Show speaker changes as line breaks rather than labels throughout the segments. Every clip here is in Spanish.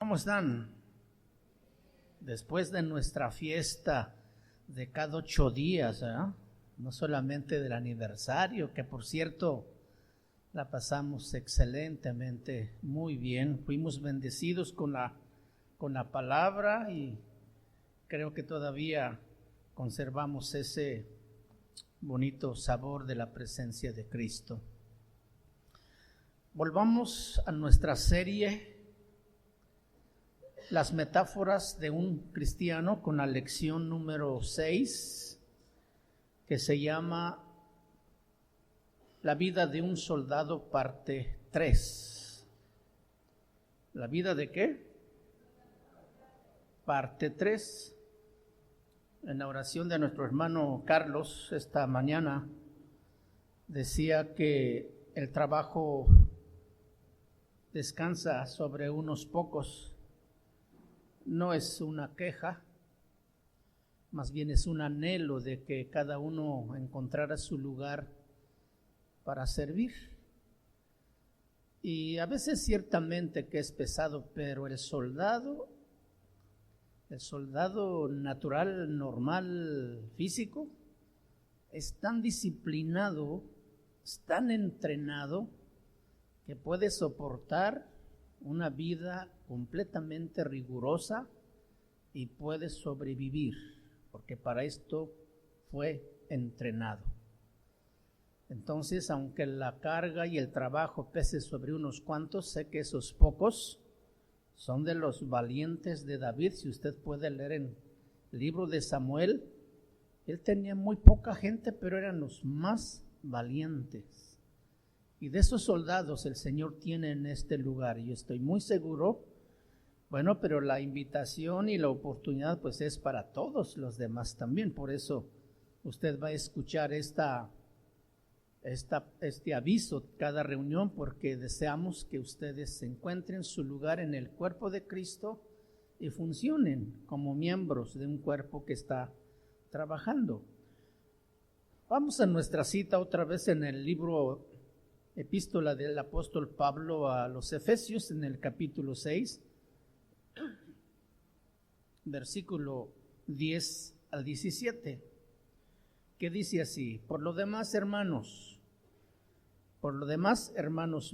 ¿Cómo están? Después de nuestra fiesta de cada 8 días, no solamente del aniversario, que por cierto la pasamos excelentemente, muy bien, fuimos bendecidos con la palabra y creo que todavía conservamos ese bonito sabor de la presencia de Cristo. Volvamos a nuestra serie Las metáforas de un cristiano, con la lección número 6, que se llama La vida de un soldado, parte 3. ¿La vida de qué? Parte 3. En la oración de nuestro hermano Carlos esta mañana decía que el trabajo descansa sobre unos pocos. No es una queja, más bien es un anhelo de que cada uno encontrara su lugar para servir. Y a veces ciertamente que es pesado, pero el soldado natural, normal, físico, es tan disciplinado, es tan entrenado, que puede soportar una vida completamente rigurosa y puede sobrevivir, porque para esto fue entrenado. Entonces, aunque la carga y el trabajo pese sobre unos cuantos, sé que esos pocos son de los valientes de David. Si usted puede leer en el libro de Samuel, él tenía muy poca gente, pero eran los más valientes. Y de esos soldados el Señor tiene en este lugar. Y yo estoy muy seguro, pero la invitación y la oportunidad pues es para todos los demás también. Por eso usted va a escuchar este aviso cada reunión, porque deseamos que ustedes encuentren su lugar en el cuerpo de Cristo y funcionen como miembros de un cuerpo que está trabajando. Vamos a nuestra cita otra vez en el libro Epístola del apóstol Pablo a los Efesios, en el capítulo 6, versículo 10 al 17, que dice así: Por lo demás, hermanos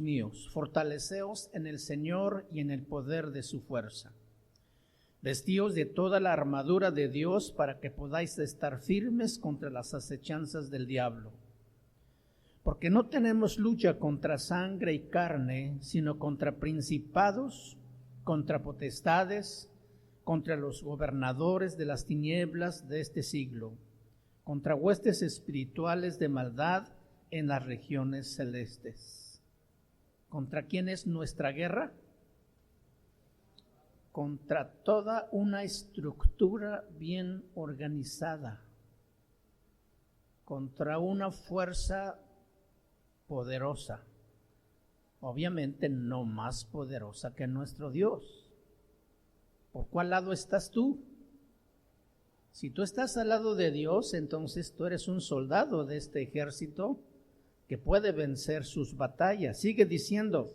míos, fortaleceos en el Señor y en el poder de su fuerza. Vestíos de toda la armadura de Dios para que podáis estar firmes contra las acechanzas del diablo. Porque no tenemos lucha contra sangre y carne, sino contra principados, contra potestades, contra los gobernadores de las tinieblas de este siglo, contra huestes espirituales de maldad en las regiones celestes. ¿Contra quién es nuestra guerra? Contra toda una estructura bien organizada, contra una fuerza poderosa, obviamente no más poderosa que nuestro Dios. ¿Por cuál lado estás tú? Si tú estás al lado de Dios, entonces tú eres un soldado de este ejército que puede vencer sus batallas. Sigue diciendo: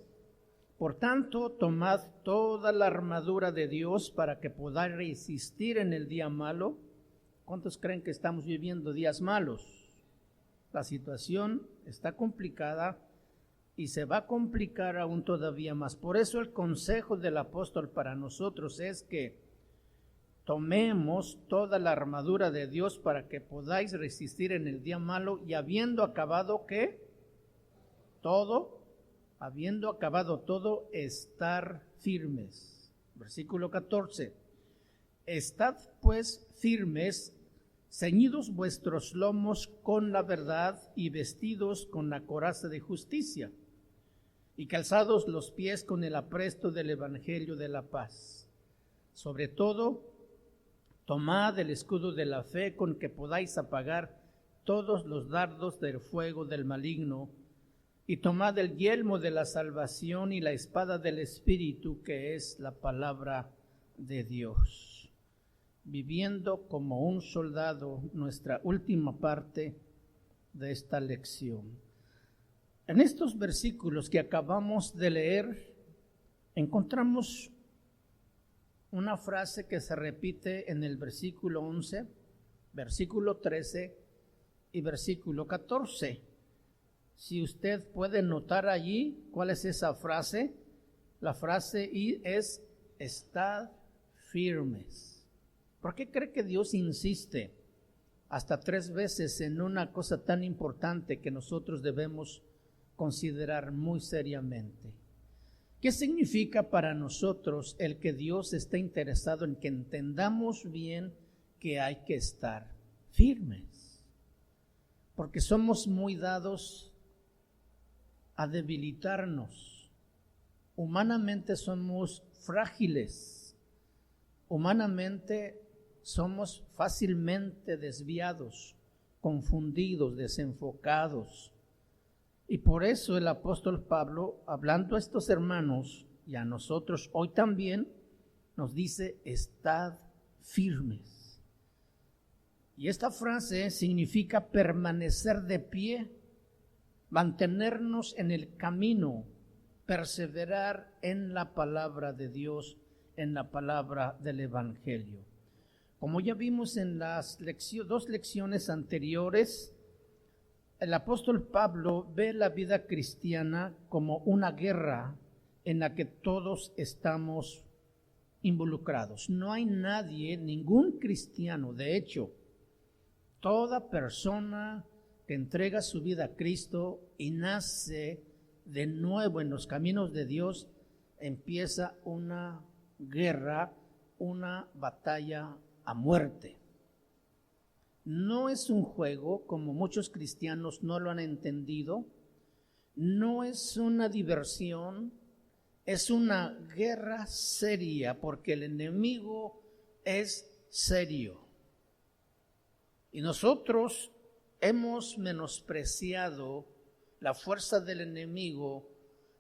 por tanto, tomad toda la armadura de Dios para que podáis resistir en el día malo. ¿Cuántos creen que estamos viviendo días malos? La situación está complicada y se va a complicar aún todavía más. Por eso el consejo del apóstol para nosotros es que tomemos toda la armadura de Dios para que podáis resistir en el día malo, y habiendo acabado todo, estar firmes. Versículo 14. Estad pues firmes, ceñidos vuestros lomos con la verdad y vestidos con la coraza de justicia, y calzados los pies con el apresto del evangelio de la paz. Sobre todo, tomad el escudo de la fe, con que podáis apagar todos los dardos del fuego del maligno, y tomad el yelmo de la salvación y la espada del Espíritu, que es la palabra de Dios. Viviendo como un soldado, nuestra última parte de esta lección. En estos versículos que acabamos de leer, encontramos una frase que se repite en el versículo 11, versículo 13 y versículo 14. Si usted puede notar allí cuál es esa frase, la frase es: estad firmes. ¿Por qué cree que Dios insiste hasta 3 veces en una cosa tan importante que nosotros debemos considerar muy seriamente? ¿Qué significa para nosotros el que Dios esté interesado en que entendamos bien que hay que estar firmes? Porque somos muy dados a debilitarnos. Humanamente somos frágiles. Humanamente somos fácilmente desviados, confundidos, desenfocados. Y por eso el apóstol Pablo, hablando a estos hermanos y a nosotros hoy también, nos dice: estad firmes. Y esta frase significa permanecer de pie, mantenernos en el camino, perseverar en la palabra de Dios, en la palabra del Evangelio. Como ya vimos en las 2 lecciones anteriores, el apóstol Pablo ve la vida cristiana como una guerra en la que todos estamos involucrados. No hay nadie, ningún cristiano, de hecho, toda persona que entrega su vida a Cristo y nace de nuevo en los caminos de Dios, empieza una guerra, una batalla a muerte. No es un juego, como muchos cristianos no lo han entendido. No es una diversión, es una guerra seria, porque el enemigo es serio. Y nosotros hemos menospreciado la fuerza del enemigo,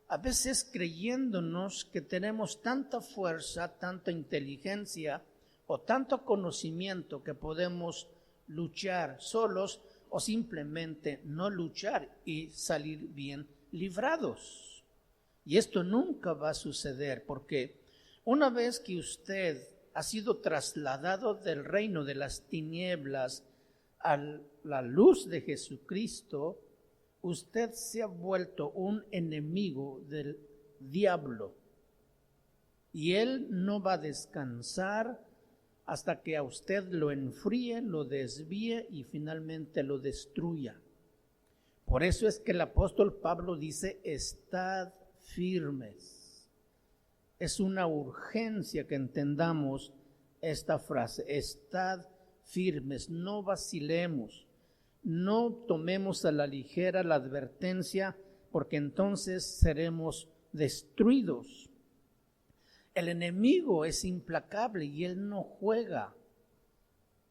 a veces creyéndonos que tenemos tanta fuerza, tanta inteligencia o tanto conocimiento que podemos luchar solos o simplemente no luchar y salir bien librados. Y esto nunca va a suceder, porque una vez que usted ha sido trasladado del reino de las tinieblas a la luz de Jesucristo, usted se ha vuelto un enemigo del diablo. Y él no va a descansar hasta que a usted lo enfríe, lo desvíe y finalmente lo destruya. Por eso es que el apóstol Pablo dice: estad firmes. Es una urgencia que entendamos esta frase: estad firmes, no vacilemos, no tomemos a la ligera la advertencia, porque entonces seremos destruidos. El enemigo es implacable y él no juega.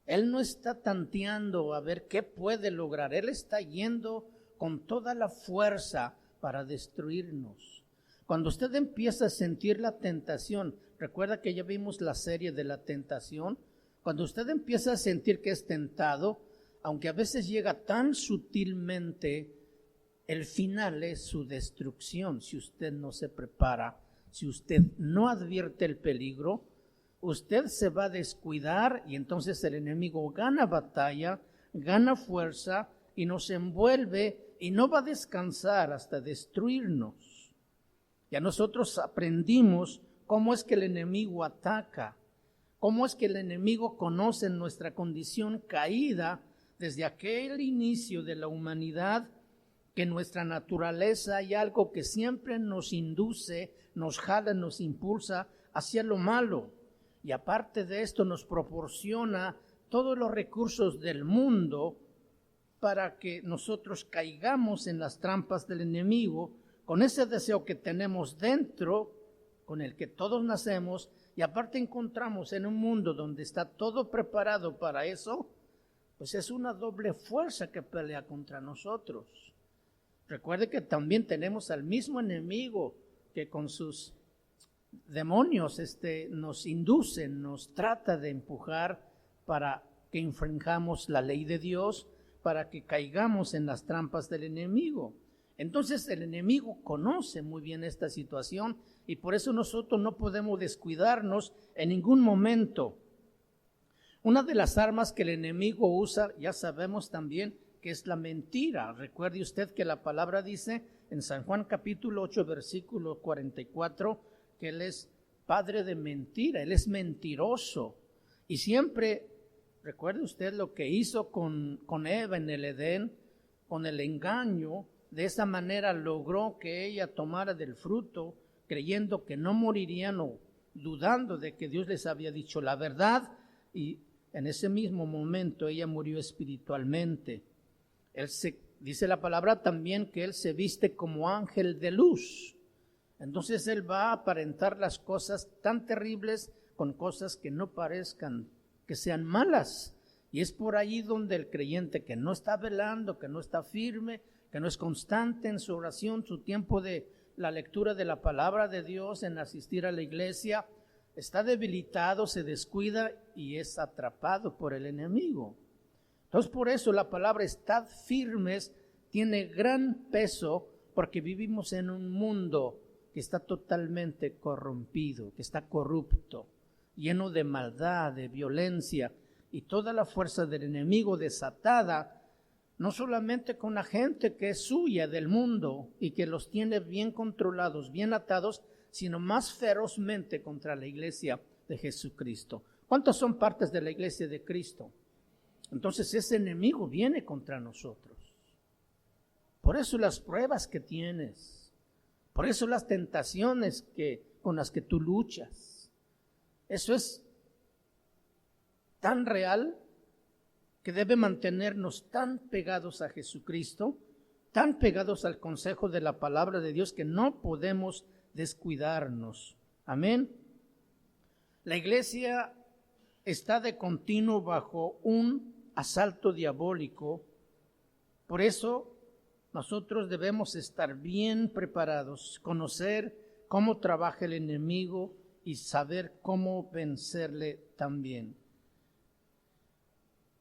Él no está tanteando a ver qué puede lograr. Él está yendo con toda la fuerza para destruirnos. Cuando usted empieza a sentir la tentación, recuerda que ya vimos la serie de la tentación. Cuando usted empieza a sentir que es tentado, aunque a veces llega tan sutilmente, el final es su destrucción si usted no se prepara. Si usted no advierte el peligro, usted se va a descuidar y entonces el enemigo gana batalla, gana fuerza y nos envuelve y no va a descansar hasta destruirnos. Ya nosotros aprendimos cómo es que el enemigo ataca, cómo es que el enemigo conoce nuestra condición caída desde aquel inicio de la humanidad, que en nuestra naturaleza hay algo que siempre nos induce, nos jala, nos impulsa hacia lo malo. Y aparte de esto nos proporciona todos los recursos del mundo para que nosotros caigamos en las trampas del enemigo con ese deseo que tenemos dentro, con el que todos nacemos, y aparte encontramos en un mundo donde está todo preparado para eso, pues es una doble fuerza que pelea contra nosotros. Recuerde que también tenemos al mismo enemigo que con sus demonios nos induce, nos trata de empujar para que infringamos la ley de Dios, para que caigamos en las trampas del enemigo. Entonces el enemigo conoce muy bien esta situación y por eso nosotros no podemos descuidarnos en ningún momento. Una de las armas que el enemigo usa, ya sabemos también, que es la mentira. Recuerde usted que la palabra dice en San Juan capítulo 8, versículo 44, que él es padre de mentira, él es mentiroso. Y siempre, recuerde usted lo que hizo con Eva en el Edén, con el engaño. De esa manera logró que ella tomara del fruto, creyendo que no morirían o dudando de que Dios les había dicho la verdad, y en ese mismo momento ella murió espiritualmente. Dice la palabra también que él se viste como ángel de luz. Entonces él va a aparentar las cosas tan terribles con cosas que no parezcan que sean malas. Y es por allí donde el creyente que no está velando, que no está firme, que no es constante en su oración, su tiempo de la lectura de la palabra de Dios, en asistir a la iglesia, está debilitado, se descuida y es atrapado por el enemigo. Entonces por eso la palabra estad firmes tiene gran peso, porque vivimos en un mundo que está totalmente corrompido, que está corrupto, lleno de maldad, de violencia, y toda la fuerza del enemigo desatada, no solamente con la gente que es suya del mundo y que los tiene bien controlados, bien atados, sino más ferozmente contra la iglesia de Jesucristo. ¿Cuántas son partes de la iglesia de Cristo? Entonces ese enemigo viene contra nosotros. Por eso las pruebas que tienes, por eso las tentaciones con las que tú luchas, eso es tan real que debe mantenernos tan pegados a Jesucristo, tan pegados al consejo de la palabra de Dios, que no podemos descuidarnos. Amén. La iglesia está de continuo bajo un asalto diabólico. Por eso nosotros debemos estar bien preparados, conocer cómo trabaja el enemigo y saber cómo vencerle también.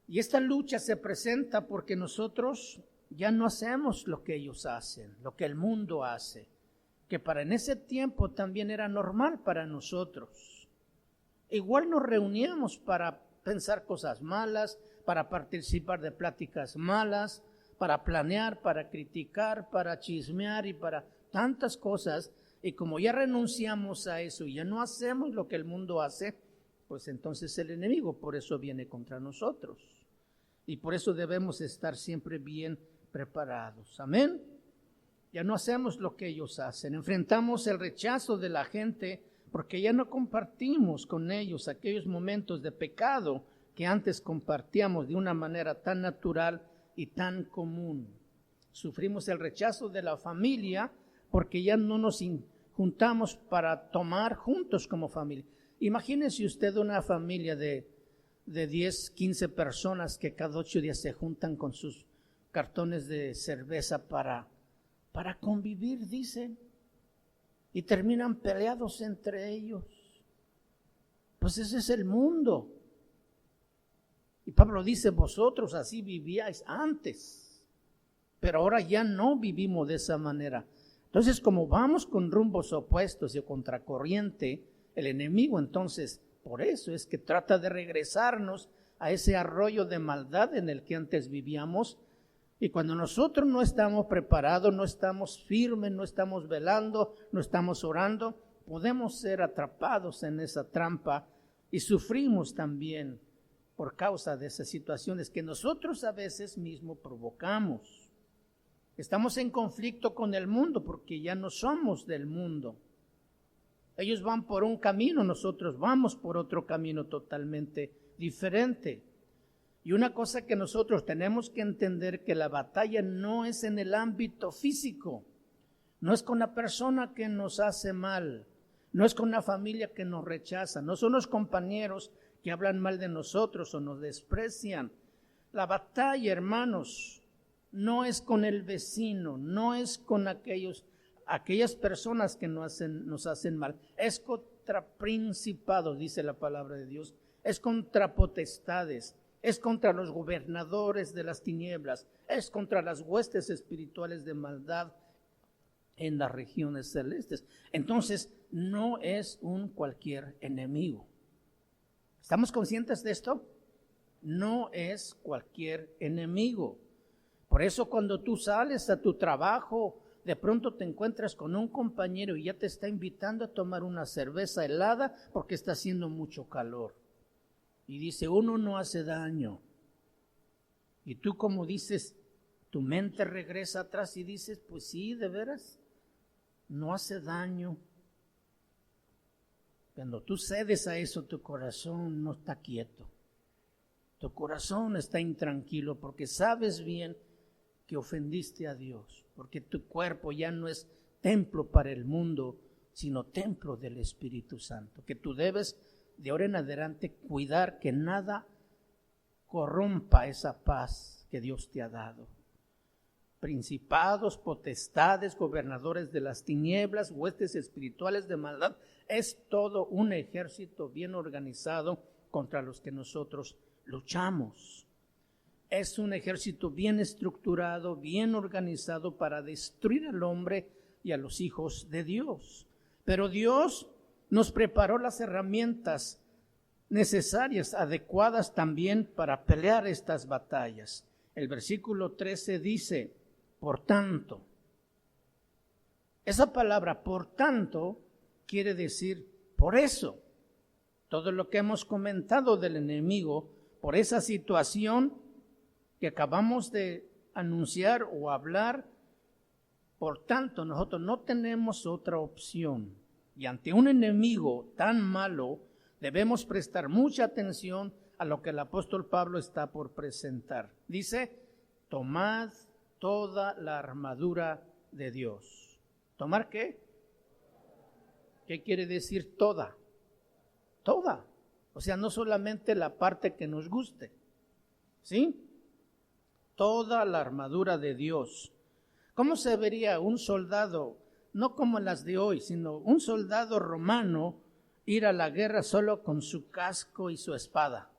Y esta lucha se presenta porque nosotros ya no hacemos lo que ellos hacen, lo que el mundo hace, que para en ese tiempo también era normal para nosotros. Igual nos reuníamos para pensar cosas malas, para participar de pláticas malas, para planear, para criticar, para chismear y para tantas cosas. Y como ya renunciamos a eso y ya no hacemos lo que el mundo hace, pues entonces el enemigo por eso viene contra nosotros. Y por eso debemos estar siempre bien preparados. Amén. Ya no hacemos lo que ellos hacen. Enfrentamos el rechazo de la gente porque ya no compartimos con ellos aquellos momentos de pecado que antes compartíamos de una manera tan natural y tan común. Sufrimos el rechazo de la familia porque ya no nos juntamos para tomar juntos como familia. Imagínese usted una familia de 10, 15 personas que cada 8 días se juntan con sus cartones de cerveza para convivir, dicen, y terminan peleados entre ellos. Pues ese es el mundo. Y Pablo dice, vosotros así vivíais antes, pero ahora ya no vivimos de esa manera. Entonces, como vamos con rumbos opuestos y contracorriente, el enemigo entonces, por eso es que trata de regresarnos a ese arroyo de maldad en el que antes vivíamos. Y cuando nosotros no estamos preparados, no estamos firmes, no estamos velando, no estamos orando, podemos ser atrapados en esa trampa y sufrimos también por causa de esas situaciones que nosotros a veces mismo provocamos. Estamos en conflicto con el mundo porque ya no somos del mundo. Ellos van por un camino, nosotros vamos por otro camino totalmente diferente. Y una cosa que nosotros tenemos que entender, que la batalla no es en el ámbito físico, no es con la persona que nos hace mal, no es con la familia que nos rechaza, no son los compañeros que hablan mal de nosotros o nos desprecian. La batalla, hermanos, no es con el vecino, no es con aquellas personas que nos hacen mal, es contra principados, dice la palabra de Dios, es contra potestades, es contra los gobernadores de las tinieblas, es contra las huestes espirituales de maldad en las regiones celestes. Entonces, no es un cualquier enemigo. ¿Estamos conscientes de esto? No es cualquier enemigo. Por eso cuando tú sales a tu trabajo, de pronto te encuentras con un compañero y ya te está invitando a tomar una cerveza helada porque está haciendo mucho calor. Y dice, uno no hace daño. Y tú, como dices, tu mente regresa atrás y dices, pues sí, de veras, no hace daño. Cuando tú cedes a eso, tu corazón no está quieto. Tu corazón está intranquilo porque sabes bien que ofendiste a Dios, porque tu cuerpo ya no es templo para el mundo, sino templo del Espíritu Santo, que tú debes de ahora en adelante cuidar que nada corrompa esa paz que Dios te ha dado. Principados, potestades, gobernadores de las tinieblas, huestes espirituales de maldad, es todo un ejército bien organizado contra los que nosotros luchamos. Es un ejército bien estructurado, bien organizado para destruir al hombre y a los hijos de Dios. Pero Dios nos preparó las herramientas necesarias, adecuadas también para pelear estas batallas. El versículo 13 dice, por tanto. Esa palabra, por tanto, quiere decir por eso. Todo lo que hemos comentado del enemigo, por esa situación que acabamos de anunciar o hablar, por tanto, nosotros no tenemos otra opción. Y ante un enemigo tan malo, debemos prestar mucha atención a lo que el apóstol Pablo está por presentar. Dice, tomad toda la armadura de Dios. ¿Tomar qué? ¿Qué quiere decir toda? Toda. O sea, no solamente la parte que nos guste. ¿Sí? Toda la armadura de Dios. ¿Cómo se vería un soldado, no como las de hoy, sino un soldado romano ir a la guerra solo con su casco y su espada?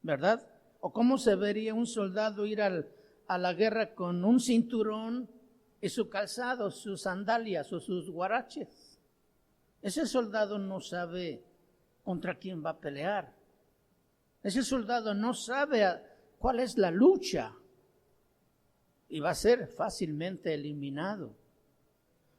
¿Verdad? ¿O cómo se vería un soldado ir a la guerra con un cinturón y su calzado, sus sandalias o sus guaraches? Ese soldado no sabe contra quién va a pelear. Ese soldado no sabe cuál es la lucha y va a ser fácilmente eliminado.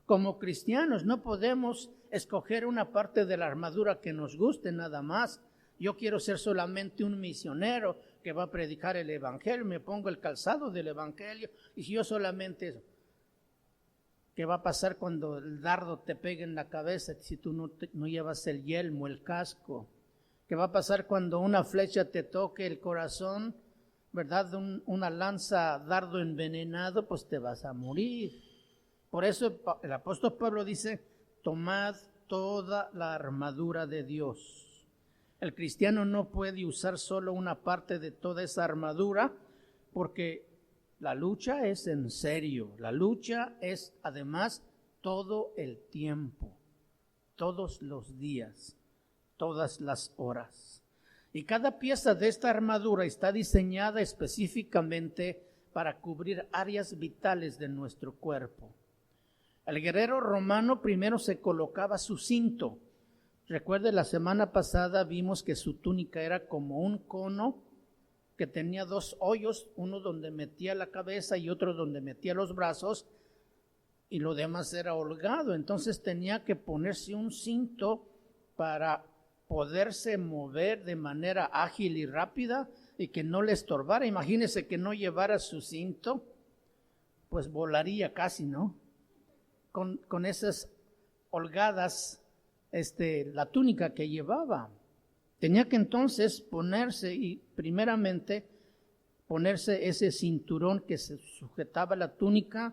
Como cristianos no podemos escoger una parte de la armadura que nos guste nada más. Yo quiero ser solamente un misionero que va a predicar el evangelio, me pongo el calzado del evangelio y si yo solamente eso. ¿Qué va a pasar cuando el dardo te pegue en la cabeza si tú no llevas el yelmo, el casco? ¿Qué va a pasar cuando una flecha te toque el corazón? ¿Verdad? Una lanza, dardo envenenado, pues te vas a morir. Por eso el apóstol Pablo dice, tomad toda la armadura de Dios. El cristiano no puede usar solo una parte de toda esa armadura, porque la lucha es en serio. La lucha es además todo el tiempo, todos los días, todas las horas. Y cada pieza de esta armadura está diseñada específicamente para cubrir áreas vitales de nuestro cuerpo. El guerrero romano primero se colocaba su cinto. Recuerde, la semana pasada vimos que su túnica era como un cono que tenía dos hoyos, uno donde metía la cabeza y otro donde metía los brazos, y lo demás era holgado. Entonces tenía que ponerse un cinto para poderse mover de manera ágil y rápida y que no le estorbara. Imagínese que no llevara su cinto, pues volaría casi, ¿no? Con esas holgadas, la túnica que llevaba. Tenía que entonces ponerse, y primeramente ponerse ese cinturón que se sujetaba a la túnica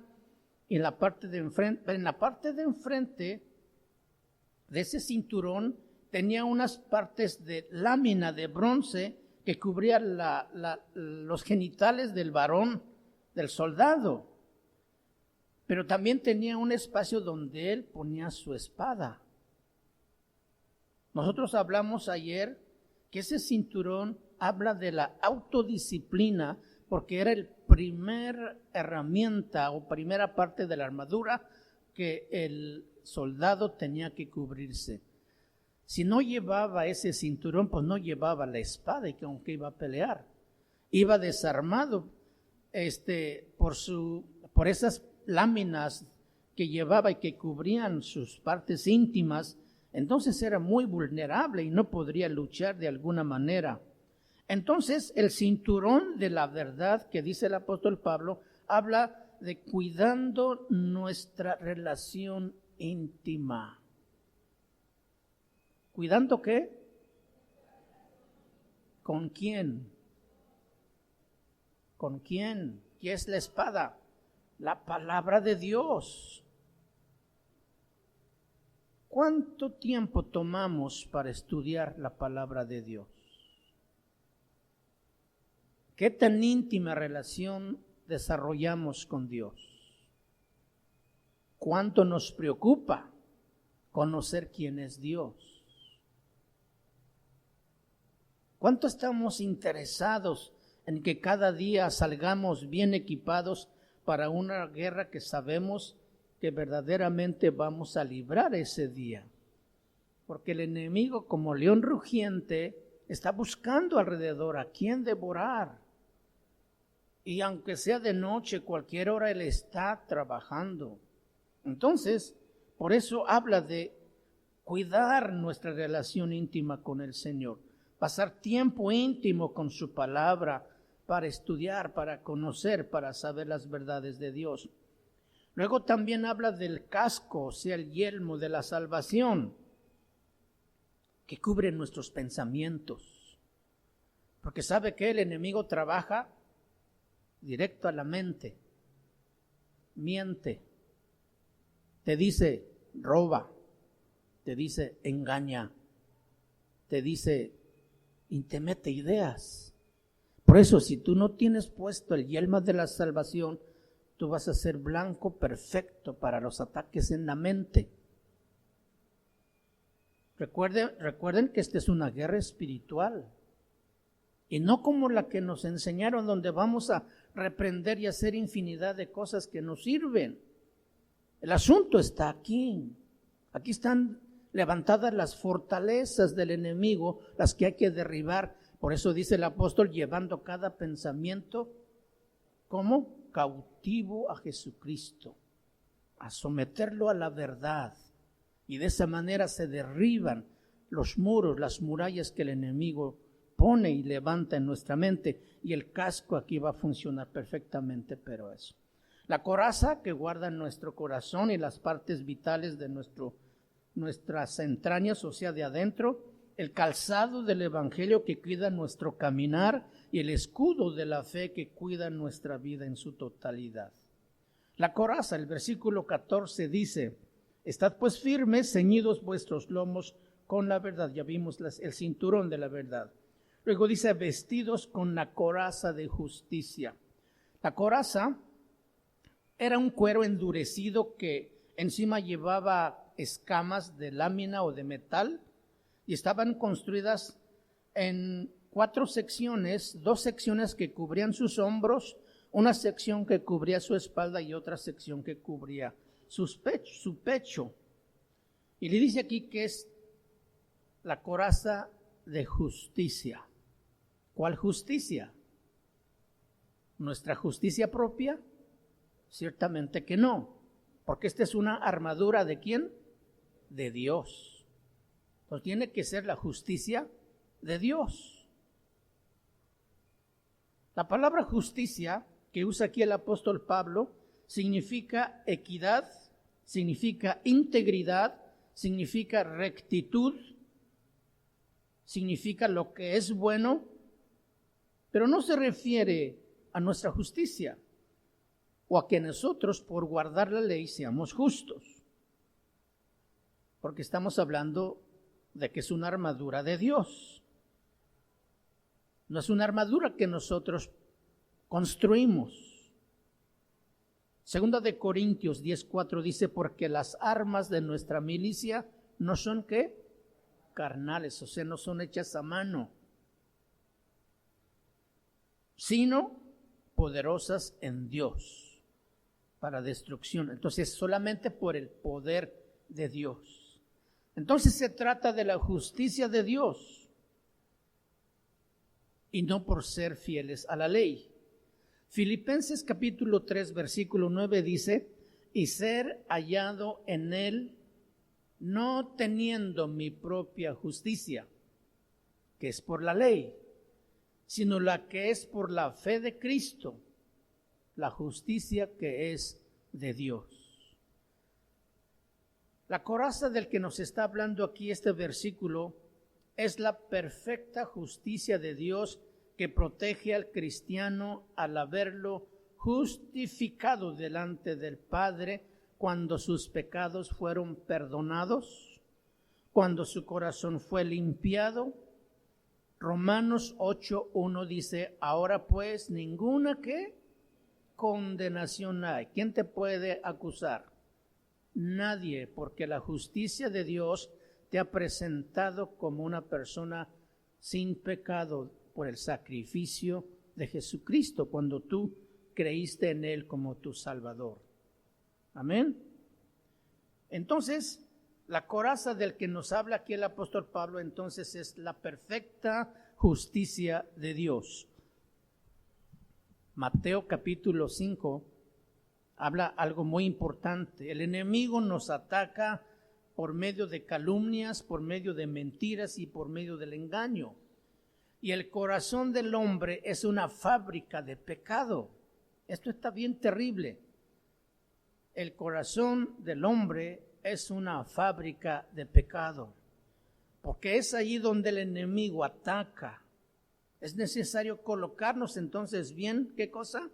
en la parte de enfrente. En la parte de enfrente de ese cinturón tenía unas partes de lámina de bronce que cubrían los genitales del varón, del soldado. Pero también tenía un espacio donde él ponía su espada. Nosotros hablamos ayer que ese cinturón habla de la autodisciplina porque era el primer herramienta o primera parte de la armadura que el soldado tenía que cubrirse. Si no llevaba ese cinturón, pues no llevaba la espada y que aunque iba a pelear, iba desarmado por esas láminas que llevaba y que cubrían sus partes íntimas. Entonces era muy vulnerable y no podría luchar de alguna manera. Entonces el cinturón de la verdad que dice el apóstol Pablo habla de cuidando nuestra relación íntima. ¿Cuidando qué? ¿Con quién? ¿Con quién? ¿Qué es la espada? La palabra de Dios. ¿Cuánto tiempo tomamos para estudiar la palabra de Dios? ¿Qué tan íntima relación desarrollamos con Dios? ¿Cuánto nos preocupa conocer quién es Dios? ¿Cuánto estamos interesados en que cada día salgamos bien equipados para una guerra que sabemos que verdaderamente vamos a librar ese día? Porque el enemigo, como león rugiente, está buscando alrededor a quién devorar. Y aunque sea de noche, cualquier hora él está trabajando. Entonces, por eso habla de cuidar nuestra relación íntima con el Señor. Pasar tiempo íntimo con su palabra para estudiar, para conocer, para saber las verdades de Dios. Luego también habla del casco, o sea, el yelmo de la salvación, que cubre nuestros pensamientos. Porque sabe que el enemigo trabaja directo a la mente, miente, te dice roba, te dice engaña, te dice y te mete ideas. Por eso, si tú no tienes puesto el yelmo de la salvación, tú vas a ser blanco perfecto para los ataques en la mente. Recuerden que esta es una guerra espiritual y no como la que nos enseñaron, donde vamos a reprender y hacer infinidad de cosas que nos sirven. El asunto está aquí. Aquí están levantadas las fortalezas del enemigo, las que hay que derribar. Por eso dice el apóstol, llevando cada pensamiento, ¿cómo? Cautivo a Jesucristo, a someterlo a la verdad. Y de esa manera se derriban los muros, las murallas que el enemigo pone y levanta en nuestra mente. Y el casco aquí va a funcionar perfectamente, pero eso. La coraza que guarda nuestro corazón y las partes vitales de nuestras entrañas, o sea, de adentro, el calzado del evangelio que cuida nuestro caminar y el escudo de la fe que cuida nuestra vida en su totalidad. La coraza, el versículo 14 dice, estad pues firmes, ceñidos vuestros lomos con la verdad. Ya vimos el cinturón de la verdad. Luego dice, vestidos con la coraza de justicia. La coraza era un cuero endurecido que encima llevaba escamas de lámina o de metal y estaban construidas en 4 secciones, 2 secciones que cubrían sus hombros, una sección que cubría su espalda y otra sección que cubría su pecho. Y le dice aquí que es la coraza de justicia. ¿Cuál justicia? ¿Nuestra justicia propia? Ciertamente que no, porque esta es una armadura ¿de quién? De Dios. Entonces tiene que ser la justicia de Dios. La palabra justicia que usa aquí el apóstol Pablo significa equidad, significa integridad, significa rectitud, significa lo que es bueno, pero no se refiere a nuestra justicia o a que nosotros por guardar la ley seamos justos, porque estamos hablando de que es una armadura de Dios. No es una armadura que nosotros construimos. Segunda de Corintios 10:4 dice, porque las armas de nuestra milicia no son ¿qué? Carnales, o sea, no son hechas a mano, sino poderosas en Dios para destrucción. Entonces, solamente por el poder de Dios. Entonces se trata de la justicia de Dios y no por ser fieles a la ley. Filipenses capítulo 3, versículo 9 dice, y ser hallado en él, no teniendo mi propia justicia, que es por la ley, sino la que es por la fe de Cristo, la justicia que es de Dios. La coraza del que nos está hablando aquí este versículo es la perfecta justicia de Dios que protege al cristiano al haberlo justificado delante del Padre cuando sus pecados fueron perdonados, cuando su corazón fue limpiado. Romanos 8:1 dice, ahora pues ninguna ¿qué? Condenación hay. ¿Quién te puede acusar? Nadie, porque la justicia de Dios te ha presentado como una persona sin pecado por el sacrificio de Jesucristo, cuando tú creíste en Él como tu Salvador. Amén. Entonces, la coraza del que nos habla aquí el apóstol Pablo, entonces es la perfecta justicia de Dios. Mateo capítulo 5 habla algo muy importante. El enemigo nos ataca por medio de calumnias, por medio de mentiras y por medio del engaño. Y el corazón del hombre es una fábrica de pecado. Esto está bien terrible. El corazón del hombre es una fábrica de pecado, porque es allí donde el enemigo ataca. Es necesario colocarnos entonces bien, ¿qué cosa?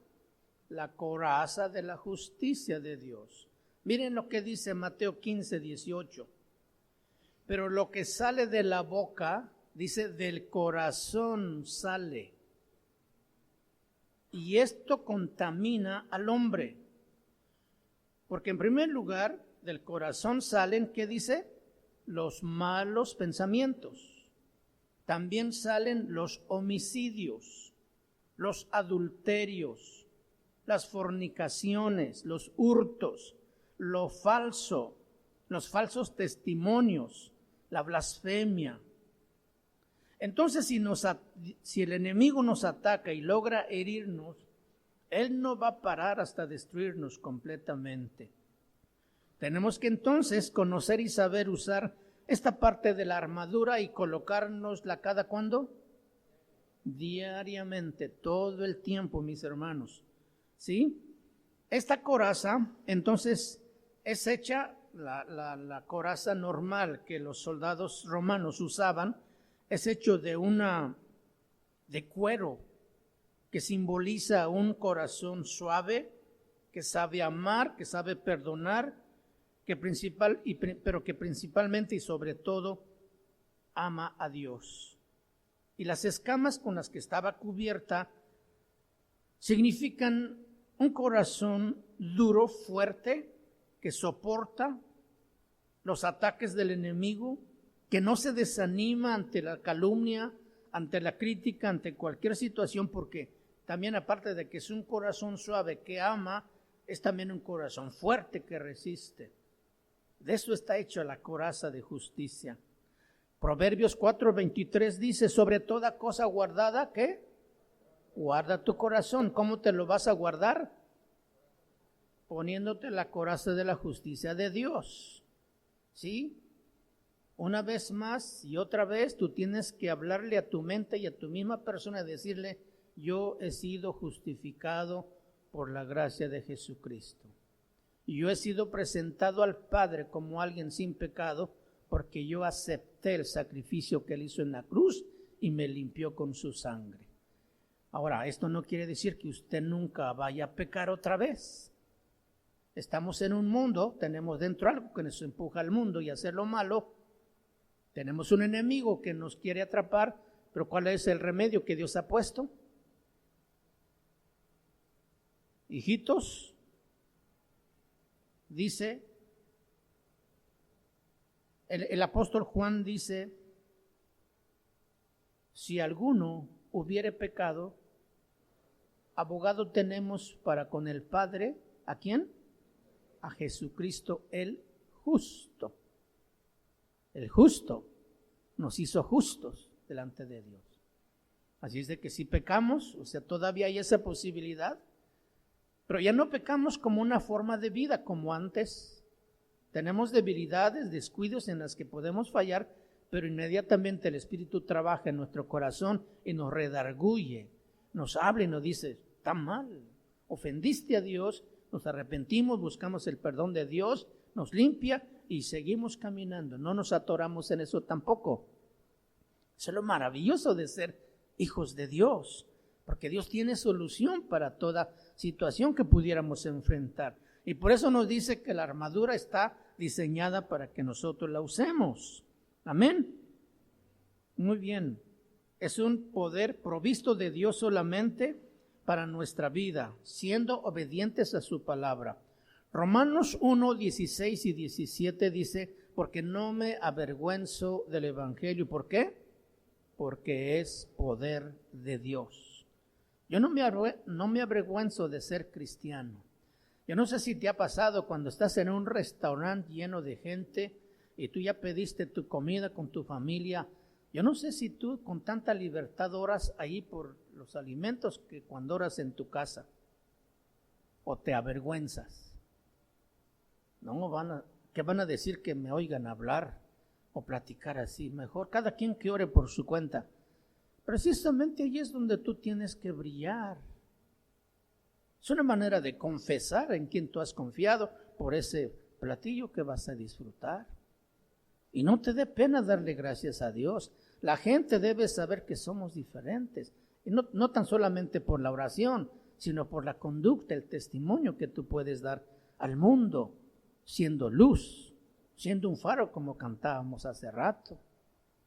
La coraza de la justicia de Dios. Miren lo que dice Mateo 15:18. Pero lo que sale de la boca, dice, del corazón sale. Y esto contamina al hombre. Porque en primer lugar, del corazón salen, ¿qué dice? Los malos pensamientos. También salen los homicidios, los adulterios, las fornicaciones, los hurtos, lo falso, los falsos testimonios, la blasfemia. Entonces, si el enemigo nos ataca y logra herirnos, él no va a parar hasta destruirnos completamente. Tenemos que entonces conocer y saber usar esta parte de la armadura y colocárnosla cada cuándo? Diariamente, todo el tiempo, mis hermanos. ¿Sí? Esta coraza, entonces, es hecha, la coraza normal que los soldados romanos usaban, es hecho de cuero, que simboliza un corazón suave, que sabe amar, que sabe perdonar, pero que principalmente y sobre todo ama a Dios. Y las escamas con las que estaba cubierta significan un corazón duro, fuerte, que soporta los ataques del enemigo, que no se desanima ante la calumnia, ante la crítica, ante cualquier situación, porque también aparte de que es un corazón suave que ama, es también un corazón fuerte que resiste. De eso está hecha la coraza de justicia. Proverbios 4:23 dice, sobre toda cosa guardada, ¿qué? Guarda tu corazón. ¿Cómo te lo vas a guardar? Poniéndote la coraza de la justicia de Dios. ¿Sí? Una vez más y otra vez tú tienes que hablarle a tu mente y a tu misma persona y decirle, yo he sido justificado por la gracia de Jesucristo. Y yo he sido presentado al Padre como alguien sin pecado porque yo acepté el sacrificio que Él hizo en la cruz y me limpió con su sangre. Ahora, esto no quiere decir que usted nunca vaya a pecar otra vez. Estamos en un mundo, tenemos dentro algo que nos empuja al mundo y a hacer lo malo. Tenemos un enemigo que nos quiere atrapar, pero ¿cuál es el remedio que Dios ha puesto? Hijitos, dice, el apóstol Juan dice, si alguno hubiere pecado, abogado tenemos para con el Padre, ¿a quién? A Jesucristo el justo. El justo nos hizo justos delante de Dios. Así es de que si pecamos, o sea, todavía hay esa posibilidad, pero ya no pecamos como una forma de vida como antes. Tenemos debilidades, descuidos en las que podemos fallar, pero inmediatamente el Espíritu trabaja en nuestro corazón y nos redarguye, nos habla y nos dice, está mal, ofendiste a Dios, nos arrepentimos, buscamos el perdón de Dios, nos limpia y seguimos caminando, no nos atoramos en eso tampoco. Eso es lo maravilloso de ser hijos de Dios, porque Dios tiene solución para toda situación que pudiéramos enfrentar. Y por eso nos dice que la armadura está diseñada para que nosotros la usemos. Amén. Muy bien. Es un poder provisto de Dios solamente para nuestra vida, siendo obedientes a su palabra. Romanos 1, 16 y 17 dice, porque no me avergüenzo del evangelio. ¿Por qué? Porque es poder de Dios. Yo no me avergüenzo de ser cristiano. Yo no sé si te ha pasado cuando estás en un restaurante lleno de gente y tú ya pediste tu comida con tu familia. Yo no sé si tú con tanta libertad oras ahí por los alimentos que cuando oras en tu casa. O te avergüenzas. No, ¿qué van a decir que me oigan hablar o platicar así? Mejor cada quien que ore por su cuenta. Precisamente ahí es donde tú tienes que brillar. Es una manera de confesar en quien tú has confiado por ese platillo que vas a disfrutar. Y no te dé pena darle gracias a Dios. La gente debe saber que somos diferentes. Y no tan solamente por la oración, sino por la conducta, el testimonio que tú puedes dar al mundo, siendo luz, siendo un faro como cantábamos hace rato.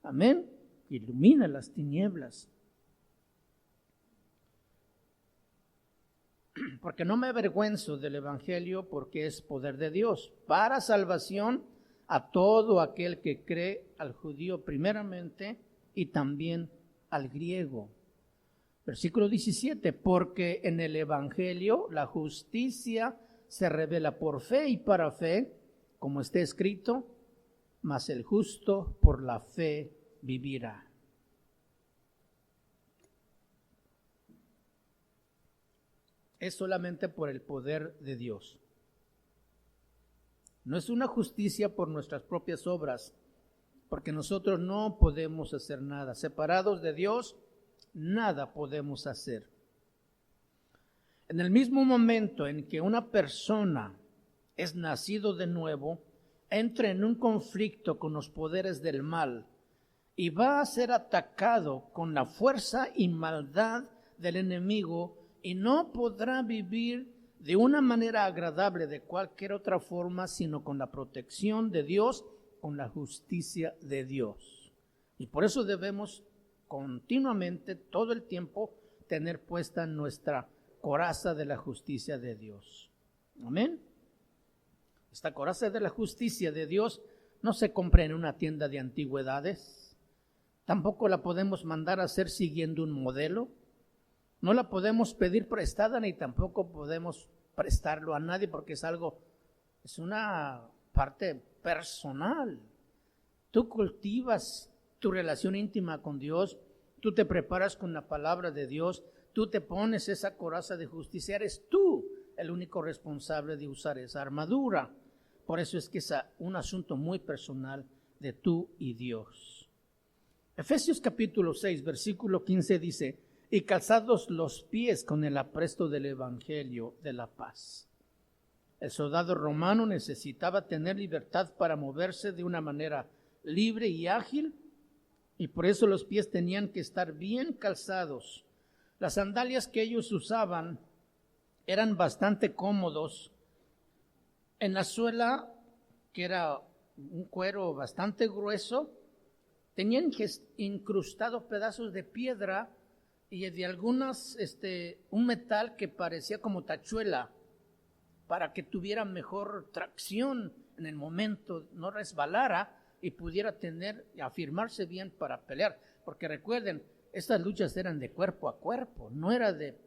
Amén. Ilumina las tinieblas. Porque no me avergüenzo del evangelio, porque es poder de Dios para salvación a todo aquel que cree, al judío primeramente y también al griego. Versículo 17, porque en el evangelio la justicia se revela por fe y para fe, como está escrito, mas el justo por la fe vivirá. Es solamente por el poder de Dios. No es una justicia por nuestras propias obras, porque nosotros no podemos hacer nada. Separados de Dios, nada podemos hacer. En el mismo momento en que una persona es nacido de nuevo, entra en un conflicto con los poderes del mal y va a ser atacado con la fuerza y maldad del enemigo y no podrá vivir de una manera agradable de cualquier otra forma, sino con la protección de Dios, con la justicia de Dios. Y por eso debemos continuamente, todo el tiempo, tener puesta nuestra coraza de la justicia de Dios. Amén. Esta coraza de la justicia de Dios no se compra en una tienda de antigüedades. Tampoco la podemos mandar a hacer siguiendo un modelo. No la podemos pedir prestada ni tampoco podemos prestarlo a nadie porque es una parte personal. Tú cultivas tu relación íntima con Dios, tú te preparas con la palabra de Dios, tú te pones esa coraza de justicia, eres tú el único responsable de usar esa armadura. Por eso es que es un asunto muy personal de tú y Dios. Efesios capítulo 6, versículo 15 dice, y calzados los pies con el apresto del evangelio de la paz. El soldado romano necesitaba tener libertad para moverse de una manera libre y ágil, y por eso los pies tenían que estar bien calzados. Las sandalias que ellos usaban eran bastante cómodos. En la suela, que era un cuero bastante grueso, tenían incrustados pedazos de piedra y de algunas, un metal que parecía como tachuela, para que tuviera mejor tracción en el momento, no resbalara y pudiera afirmarse bien para pelear. Porque recuerden, estas luchas eran de cuerpo a cuerpo, no era de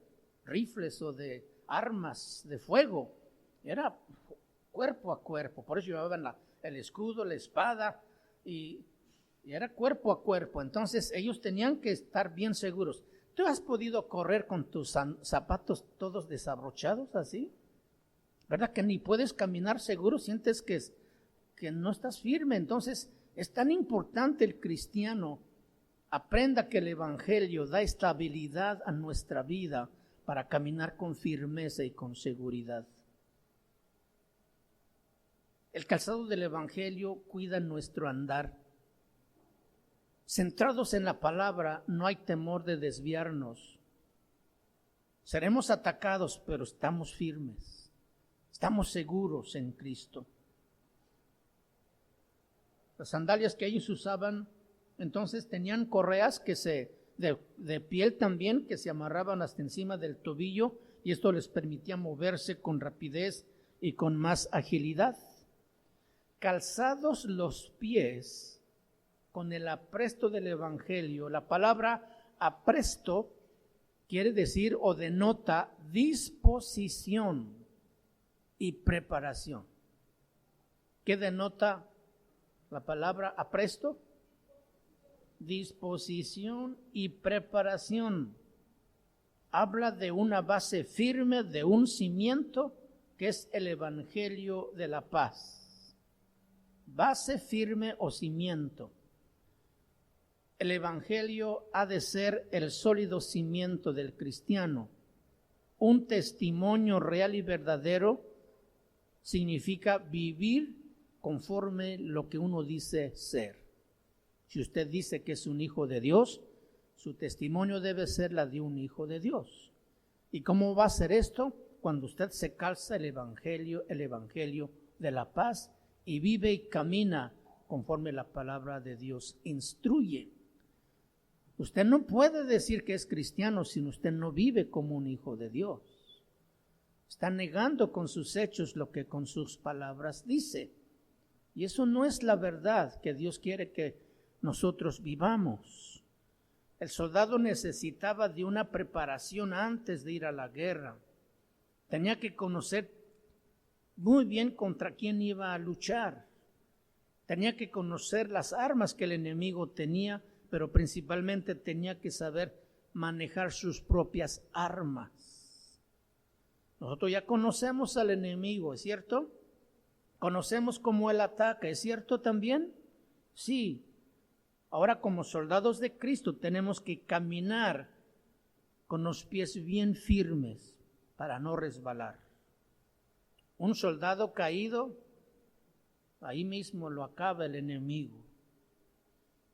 rifles o de armas de fuego. Era cuerpo a cuerpo. Por eso llevaban el escudo, la espada y era cuerpo a cuerpo. Entonces ellos tenían que estar bien seguros. ¿Tú has podido correr con tus zapatos todos desabrochados así? ¿Verdad que ni puedes caminar seguro? Sientes que no estás firme. Entonces es tan importante el cristiano aprenda que el evangelio da estabilidad a nuestra vida para caminar con firmeza y con seguridad. El calzado del evangelio cuida nuestro andar. Centrados en la palabra, no hay temor de desviarnos. Seremos atacados, pero estamos firmes. Estamos seguros en Cristo. Las sandalias que ellos usaban, entonces tenían correas de piel también, que se amarraban hasta encima del tobillo, y esto les permitía moverse con rapidez y con más agilidad. Calzados los pies con el apresto del evangelio. La palabra apresto quiere decir o denota disposición y preparación. ¿Qué denota la palabra apresto? Disposición y preparación. Habla de una base firme, de un cimiento que es el evangelio de la paz. Base firme o cimiento. El evangelio ha de ser el sólido cimiento del cristiano. Un testimonio real y verdadero significa vivir conforme lo que uno dice ser. Si usted dice que es un hijo de Dios, su testimonio debe ser la de un hijo de Dios. ¿Y cómo va a ser esto? Cuando usted se calza el evangelio de la paz y vive y camina conforme la palabra de Dios instruye. Usted no puede decir que es cristiano si usted no vive como un hijo de Dios. Está negando con sus hechos lo que con sus palabras dice. Y eso no es la verdad que Dios quiere que nosotros vivamos. El soldado necesitaba de una preparación antes de ir a la guerra. Tenía que conocer muy bien contra quién iba a luchar. Tenía que conocer las armas que el enemigo tenía, pero principalmente tenía que saber manejar sus propias armas. Nosotros ya conocemos al enemigo, ¿es cierto? Conocemos cómo él ataca, ¿es cierto también? Sí. Ahora, como soldados de Cristo, tenemos que caminar con los pies bien firmes para no resbalar. Un soldado caído, ahí mismo lo acaba el enemigo.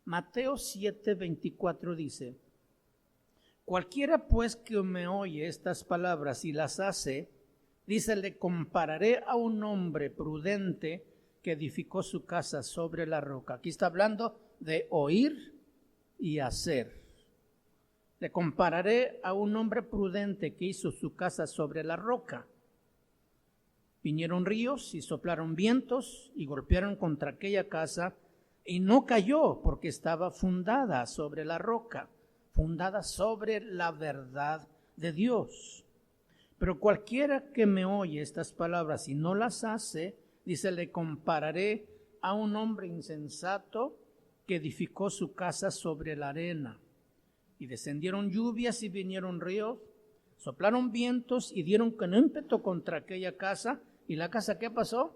Mateo 7:24 dice: cualquiera pues que me oye estas palabras y las hace, dice, le compararé a un hombre prudente que edificó su casa sobre la roca. Aquí está hablando de oír y hacer. Le compararé a un hombre prudente que hizo su casa sobre la roca. Vinieron ríos y soplaron vientos y golpearon contra aquella casa, y no cayó porque estaba fundada sobre la roca, fundada sobre la verdad de Dios. Pero cualquiera que me oye estas palabras y no las hace, dice, le compararé a un hombre insensato que edificó su casa sobre la arena. Y descendieron lluvias y vinieron ríos, soplaron vientos y dieron con ímpetu contra aquella casa. ¿Y la casa qué pasó?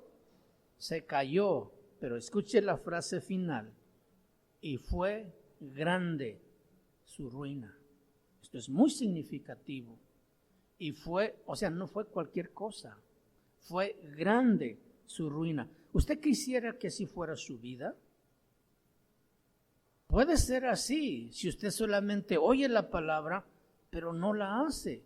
Se cayó. Pero escuche la frase final: y fue grande su ruina. Esto es muy significativo. Y fue, o sea, no fue cualquier cosa. Fue grande su ruina. ¿Usted quisiera que así fuera su vida? Puede ser así si usted solamente oye la palabra, pero no la hace.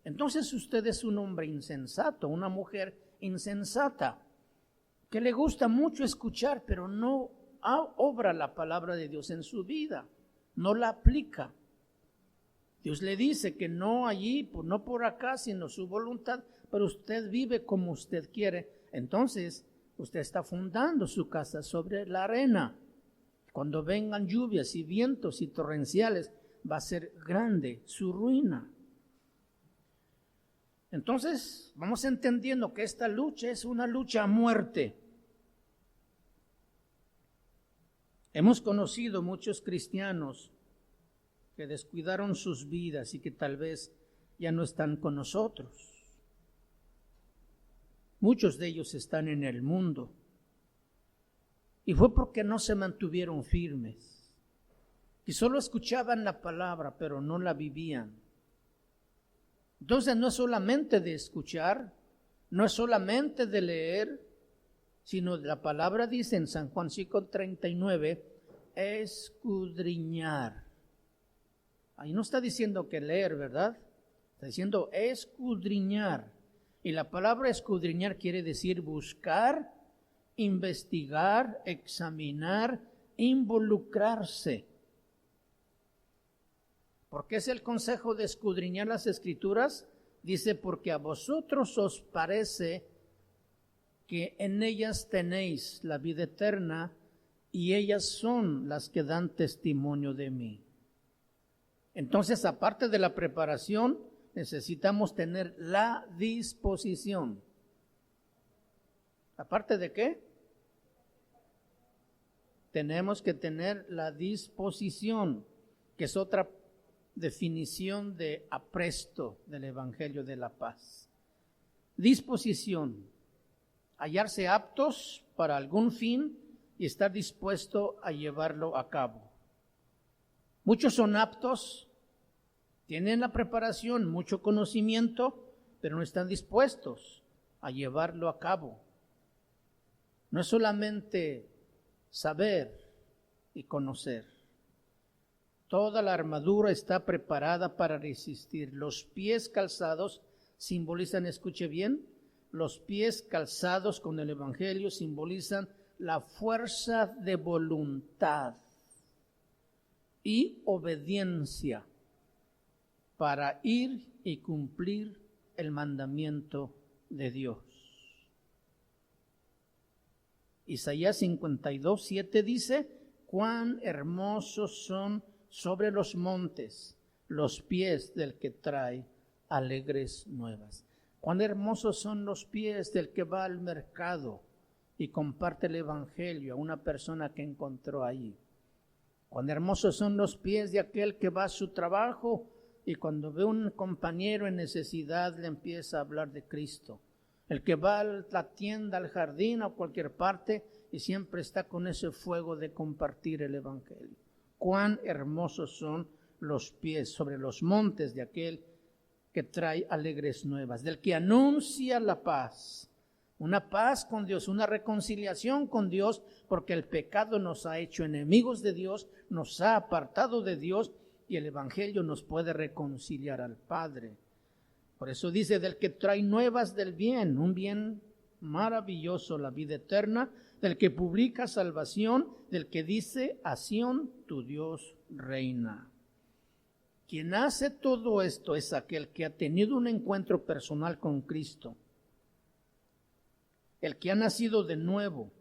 Entonces usted es un hombre insensato, una mujer insensata, que le gusta mucho escuchar, pero no obra la palabra de Dios en su vida, no la aplica. Dios le dice que no allí, no por acá, sino su voluntad, pero usted vive como usted quiere. Entonces, usted está fundando su casa sobre la arena. Cuando vengan lluvias y vientos y torrenciales, va a ser grande su ruina. Entonces, vamos entendiendo que esta lucha es una lucha a muerte. Hemos conocido muchos cristianos que descuidaron sus vidas y que tal vez ya no están con nosotros. Muchos de ellos están en el mundo. Y fue porque no se mantuvieron firmes. Y solo escuchaban la palabra, pero no la vivían. Entonces no es solamente de escuchar, no es solamente de leer, sino la palabra dice en San Juan 5:39, escudriñar. Ahí no está diciendo que leer, ¿verdad? Está diciendo escudriñar. Y la palabra escudriñar quiere decir buscar, investigar, examinar, involucrarse. ¿Por qué es el consejo de escudriñar las Escrituras? Dice, porque a vosotros os parece que en ellas tenéis la vida eterna y ellas son las que dan testimonio de mí. Entonces, aparte de la preparación, necesitamos tener la disposición. ¿Aparte de qué? Tenemos que tener la disposición, que es otra definición de apresto del Evangelio de la Paz. Disposición, hallarse aptos para algún fin y estar dispuesto a llevarlo a cabo. Muchos son aptos, tienen la preparación, mucho conocimiento, pero no están dispuestos a llevarlo a cabo. No es solamente saber y conocer. Toda la armadura está preparada para resistir. Los pies calzados simbolizan, escuche bien, los pies calzados con el Evangelio simbolizan la fuerza de voluntad y obediencia para ir y cumplir el mandamiento de Dios. Isaías 52:7 dice, cuán hermosos son sobre los montes los pies del que trae alegres nuevas. Cuán hermosos son los pies del que va al mercado y comparte el Evangelio a una persona que encontró allí. Cuán hermosos son los pies de aquel que va a su trabajo y cuando ve un compañero en necesidad le empieza a hablar de Cristo. El que va a la tienda, al jardín, a cualquier parte y siempre está con ese fuego de compartir el Evangelio. Cuán hermosos son los pies sobre los montes de aquel que trae alegres nuevas, del que anuncia la paz. Una paz con Dios, una reconciliación con Dios, porque el pecado nos ha hecho enemigos de Dios, nos ha apartado de Dios y el Evangelio nos puede reconciliar al Padre. Por eso dice, del que trae nuevas del bien, un bien maravilloso, la vida eterna, del que publica salvación, del que dice, a Sión tu Dios reina. Quien hace todo esto es aquel que ha tenido un encuentro personal con Cristo, el que ha nacido de nuevo.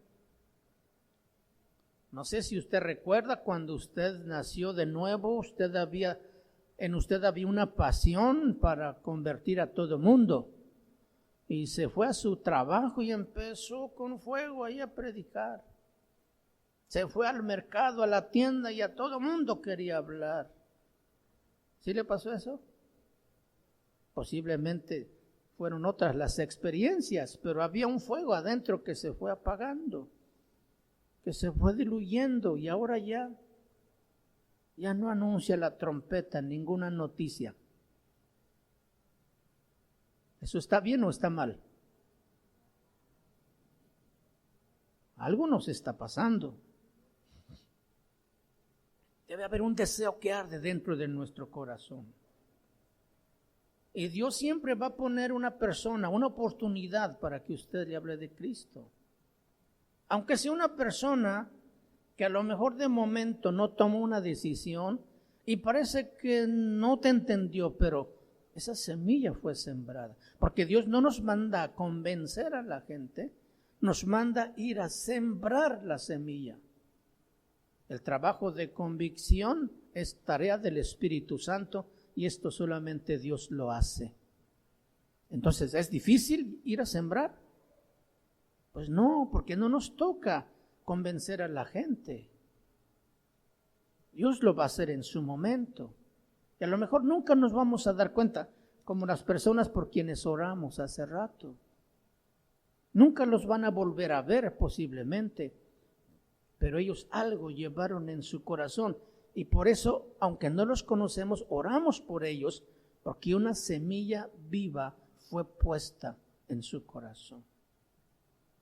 No sé si usted recuerda cuando usted nació de nuevo, en usted había una pasión para convertir a todo mundo. Y se fue a su trabajo y empezó con fuego ahí a predicar. Se fue al mercado, a la tienda y a todo mundo quería hablar. ¿Sí le pasó eso? Posiblemente fueron otras las experiencias, pero había un fuego adentro que se fue apagando, que se fue diluyendo y ahora ya no anuncia la trompeta ninguna noticia. ¿Eso está bien o está mal? Algo nos está pasando. Debe haber un deseo que arde dentro de nuestro corazón. Y Dios siempre va a poner una persona, una oportunidad para que usted le hable de Cristo. Aunque sea una persona que a lo mejor de momento no tomó una decisión y parece que no te entendió, pero esa semilla fue sembrada. Porque Dios no nos manda a convencer a la gente, nos manda ir a sembrar la semilla. El trabajo de convicción es tarea del Espíritu Santo y esto solamente Dios lo hace. Entonces, ¿es difícil ir a sembrar? Pues no, porque no nos toca convencer a la gente. Dios lo va a hacer en su momento. Y a lo mejor nunca nos vamos a dar cuenta, como las personas por quienes oramos hace rato. Nunca los van a volver a ver posiblemente, pero ellos algo llevaron en su corazón. Y por eso, aunque no los conocemos, oramos por ellos, porque una semilla viva fue puesta en su corazón.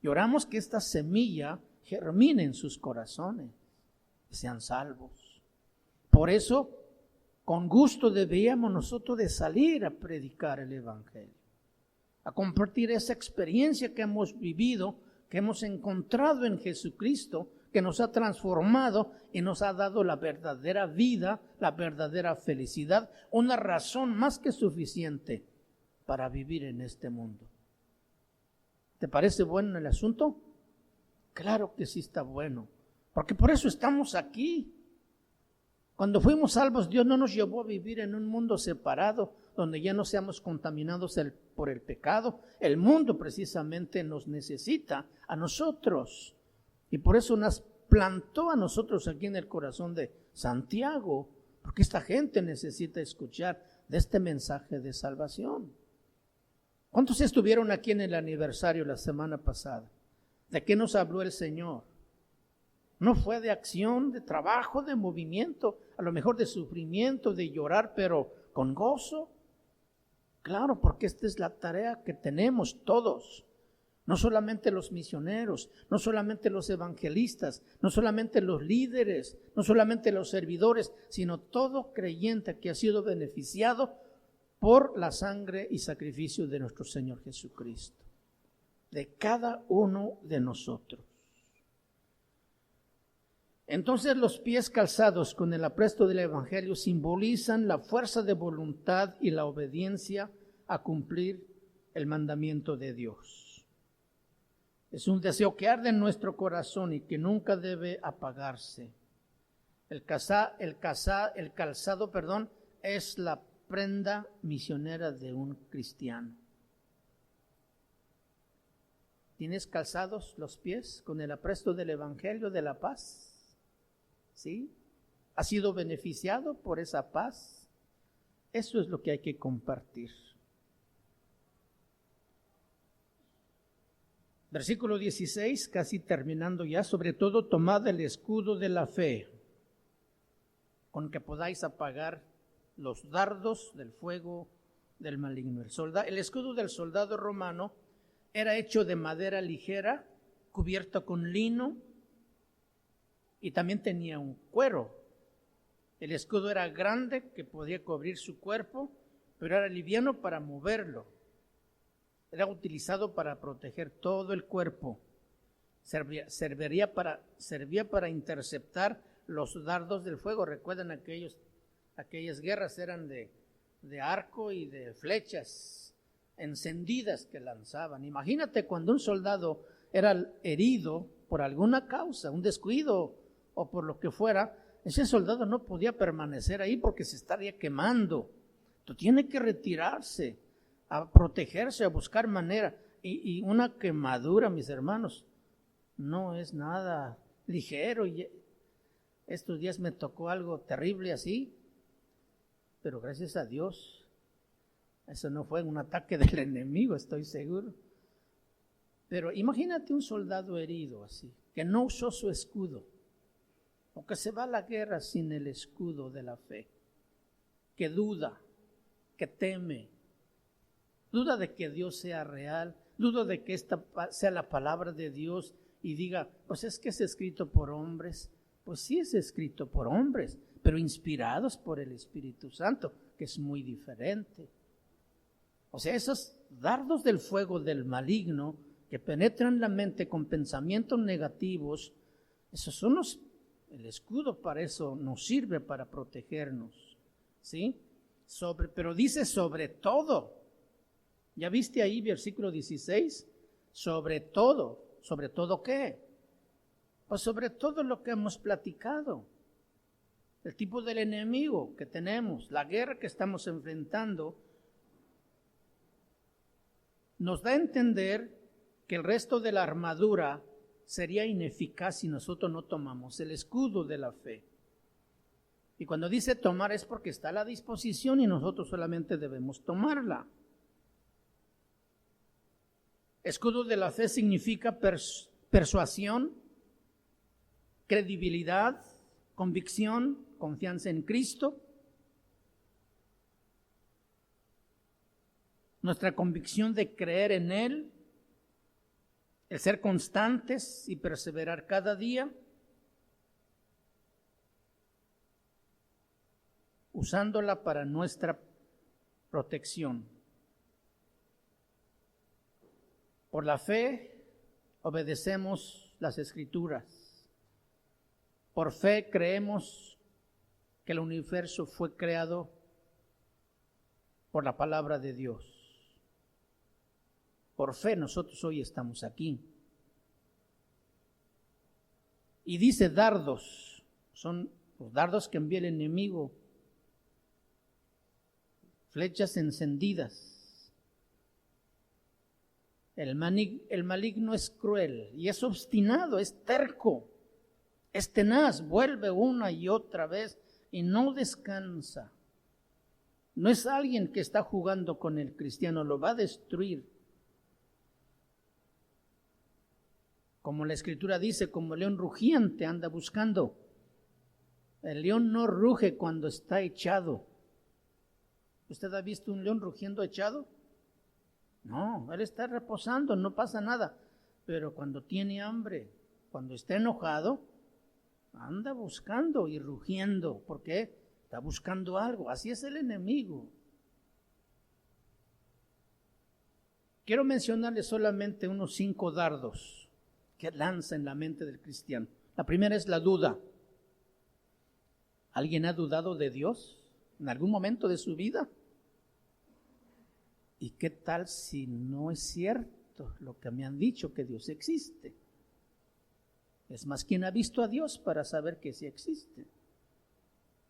Y oramos que esta semilla germine en sus corazones, que sean salvos. Por eso, con gusto debíamos nosotros de salir a predicar el Evangelio, a compartir esa experiencia que hemos vivido, que hemos encontrado en Jesucristo, que nos ha transformado y nos ha dado la verdadera vida, la verdadera felicidad, una razón más que suficiente para vivir en este mundo. ¿Te parece bueno el asunto? Claro que sí está bueno, porque por eso estamos aquí. Cuando fuimos salvos, Dios no nos llevó a vivir en un mundo separado, donde ya no seamos contaminados por el pecado. El mundo precisamente nos necesita a nosotros. Y por eso nos plantó a nosotros aquí en el corazón de Santiago, porque esta gente necesita escuchar de este mensaje de salvación. ¿Cuántos estuvieron aquí en el aniversario la semana pasada? ¿De qué nos habló el Señor? No fue de acción, de trabajo, de movimiento, a lo mejor de sufrimiento, de llorar, pero con gozo. Claro, porque esta es la tarea que tenemos todos. No solamente los misioneros, no solamente los evangelistas, no solamente los líderes, no solamente los servidores, sino todo creyente que ha sido beneficiado por la sangre y sacrificio de nuestro Señor Jesucristo, de cada uno de nosotros. Entonces los pies calzados con el apresto del Evangelio simbolizan la fuerza de voluntad y la obediencia a cumplir el mandamiento de Dios. Es un deseo que arde en nuestro corazón y que nunca debe apagarse. El calzado, es la prenda misionera de un cristiano. ¿Tienes calzados los pies con el apresto del Evangelio de la paz? ¿Sí? ¿Has sido beneficiado por esa paz? Eso es lo que hay que compartir. Versículo 16, casi terminando ya. Sobre todo, tomad el escudo de la fe, con que podáis apagar los dardos del fuego del maligno. El escudo del soldado romano era hecho de madera ligera, cubierto con lino, y también tenía un cuero. El escudo era grande, que podía cubrir su cuerpo, pero era liviano para moverlo. Era utilizado para proteger todo el cuerpo. Servía para interceptar los dardos del fuego. Recuerdan aquellas guerras eran de arco y de flechas encendidas que lanzaban. Imagínate cuando un soldado era herido por alguna causa, un descuido o por lo que fuera, ese soldado no podía permanecer ahí porque se estaría quemando. Entonces tiene que retirarse, a protegerse, a buscar manera. Y una quemadura, mis hermanos, no es nada ligero. Y estos días me tocó algo terrible así, pero gracias a Dios, eso no fue un ataque del enemigo, estoy seguro. Pero imagínate un soldado herido así, que no usó su escudo, o que se va a la guerra sin el escudo de la fe, que duda, que teme, duda de que Dios sea real, duda de que esta sea la palabra de Dios y diga, pues es que es escrito por hombres. Pues sí es escrito por hombres, pero inspirados por el Espíritu Santo, que es muy diferente. O sea, esos dardos del fuego del maligno que penetran la mente con pensamientos negativos, esos son el escudo para eso nos sirve, para protegernos, ¿sí? Pero dice sobre todo. ¿Ya viste ahí versículo 16? Sobre todo. ¿Sobre todo qué? Pues sobre todo lo que hemos platicado. El tipo del enemigo que tenemos, la guerra que estamos enfrentando. nos da a entender que el resto de la armadura sería ineficaz si nosotros no tomamos el escudo de la fe. Y cuando dice tomar es porque está a la disposición y nosotros solamente debemos tomarla. Escudo de la fe significa persuasión, credibilidad, convicción, confianza en Cristo. Nuestra convicción de creer en Él, el ser constantes y perseverar cada día, usándola para nuestra protección. Por la fe obedecemos las Escrituras. Por fe creemos que el universo fue creado por la palabra de Dios. Por fe nosotros hoy estamos aquí. Y dice dardos, son los dardos que envía el enemigo, flechas encendidas. El maligno es cruel y es obstinado, es terco, es tenaz, vuelve una y otra vez y no descansa. No es alguien que está jugando con el cristiano, lo va a destruir. Como la Escritura dice, como león rugiente anda buscando. El león no ruge cuando está echado. ¿Usted ha visto un león rugiendo echado? No, él está reposando, no pasa nada. Pero cuando tiene hambre, cuando está enojado, anda buscando y rugiendo. ¿Por qué? Está buscando algo. Así es el enemigo. Quiero mencionarle solamente unos 5 dardos que lanza en la mente del cristiano. La primera es la duda. ¿Alguien ha dudado de Dios en algún momento de su vida? ¿Y qué tal si no es cierto lo que me han dicho, que Dios existe? Es más, ¿quién ha visto a Dios para saber que sí existe?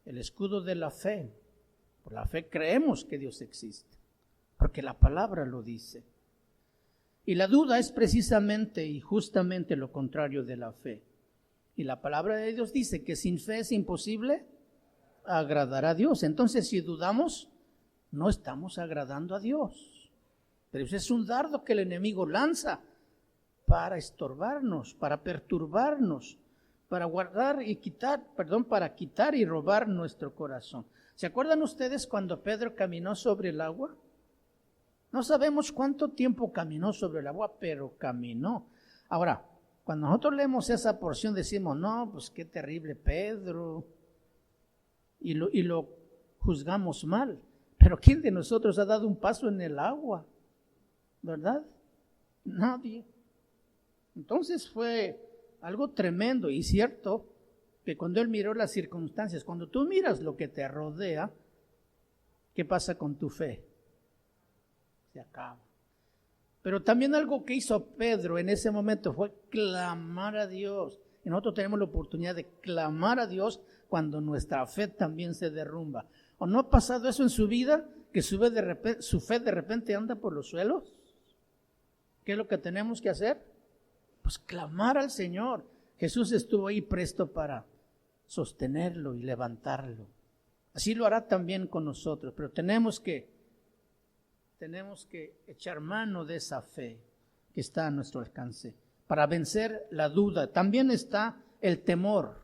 El escudo de la fe. Por la fe creemos que Dios existe, porque la palabra lo dice. Y la duda es precisamente y justamente lo contrario de la fe. Y la palabra de Dios dice que sin fe es imposible agradar a Dios. Entonces, si dudamos, no estamos agradando a Dios. Pero ese es un dardo que el enemigo lanza para estorbarnos, para perturbarnos, para para quitar y robar nuestro corazón. ¿Se acuerdan ustedes cuando Pedro caminó sobre el agua? No sabemos cuánto tiempo caminó sobre el agua, pero caminó. Ahora, cuando nosotros leemos esa porción decimos, no, pues qué terrible Pedro, y lo juzgamos mal. Pero ¿quién de nosotros ha dado un paso en el agua? ¿Verdad? Nadie. Entonces fue algo tremendo y cierto que cuando él miró las circunstancias, cuando tú miras lo que te rodea, ¿qué pasa con tu fe? Se acaba. Pero también algo que hizo Pedro en ese momento fue clamar a Dios. Y nosotros tenemos la oportunidad de clamar a Dios cuando nuestra fe también se derrumba. ¿O no ha pasado eso en su vida? Que su fe de repente anda por los suelos. ¿Qué es lo que tenemos que hacer? Pues clamar al Señor. Jesús estuvo ahí presto para sostenerlo y levantarlo. Así lo hará también con nosotros, pero tenemos que echar mano de esa fe que está a nuestro alcance para vencer la duda. También está el temor,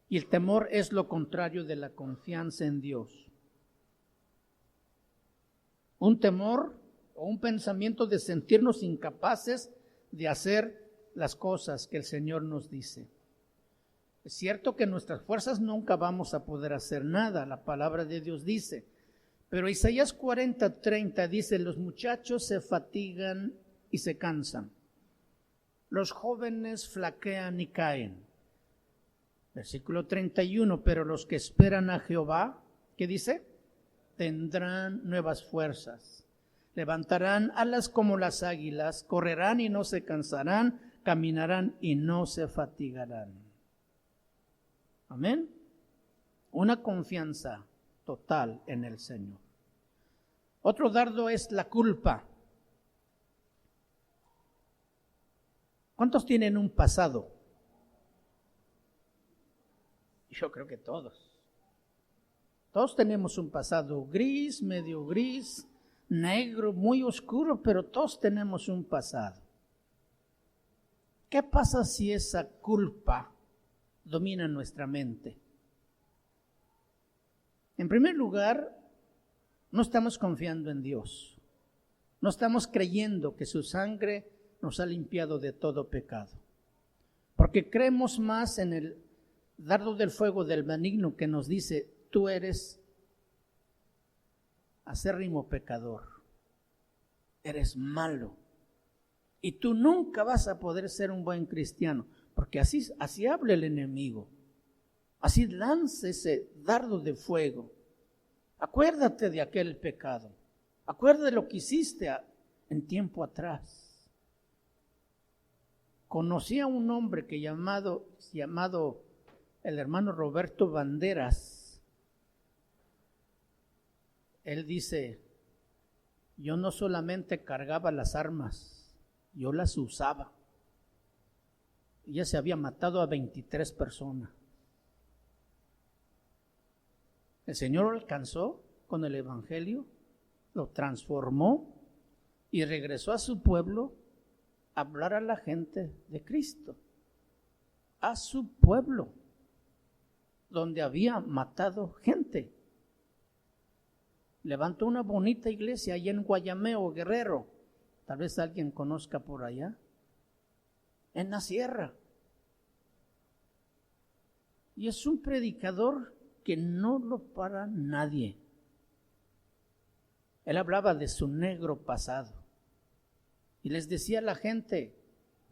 y el temor es lo contrario de la confianza en Dios. Un temor o un pensamiento de sentirnos incapaces de hacer las cosas que el Señor nos dice. Es cierto que en nuestras fuerzas nunca vamos a poder hacer nada, la palabra de Dios dice, pero Isaías 40:30 dice, los muchachos se fatigan y se cansan, los jóvenes flaquean y caen. Versículo 31, pero los que esperan a Jehová, ¿qué dice? Tendrán nuevas fuerzas, levantarán alas como las águilas, correrán y no se cansarán, caminarán y no se fatigarán. Amén. Una confianza total en el Señor. Otro dardo es la culpa. ¿Cuántos tienen un pasado? Yo creo que todos. Todos tenemos un pasado gris, medio gris, negro, muy oscuro, pero todos tenemos un pasado. ¿Qué pasa si esa culpa domina nuestra mente? En primer lugar, no estamos confiando en Dios. No estamos creyendo que su sangre nos ha limpiado de todo pecado. Porque creemos más en el dardo del fuego del maligno que nos dice, tú eres acérrimo pecador, eres malo y tú nunca vas a poder ser un buen cristiano, porque así habla el enemigo, así lanza ese dardo de fuego. Acuérdate de aquel pecado, acuérdate de lo que hiciste en tiempo atrás. Conocí a un hombre que llamado el hermano Roberto Banderas. Él dice, yo no solamente cargaba las armas, yo las usaba. Ya se había matado a 23 personas. El Señor lo alcanzó con el Evangelio, lo transformó y regresó a su pueblo a hablar a la gente de Cristo, a su pueblo, donde había matado gente. Levantó una bonita iglesia allá en Guayameo, Guerrero. Tal vez alguien conozca por allá. En la sierra. Y es un predicador que no lo para nadie. Él hablaba de su negro pasado. Y les decía a la gente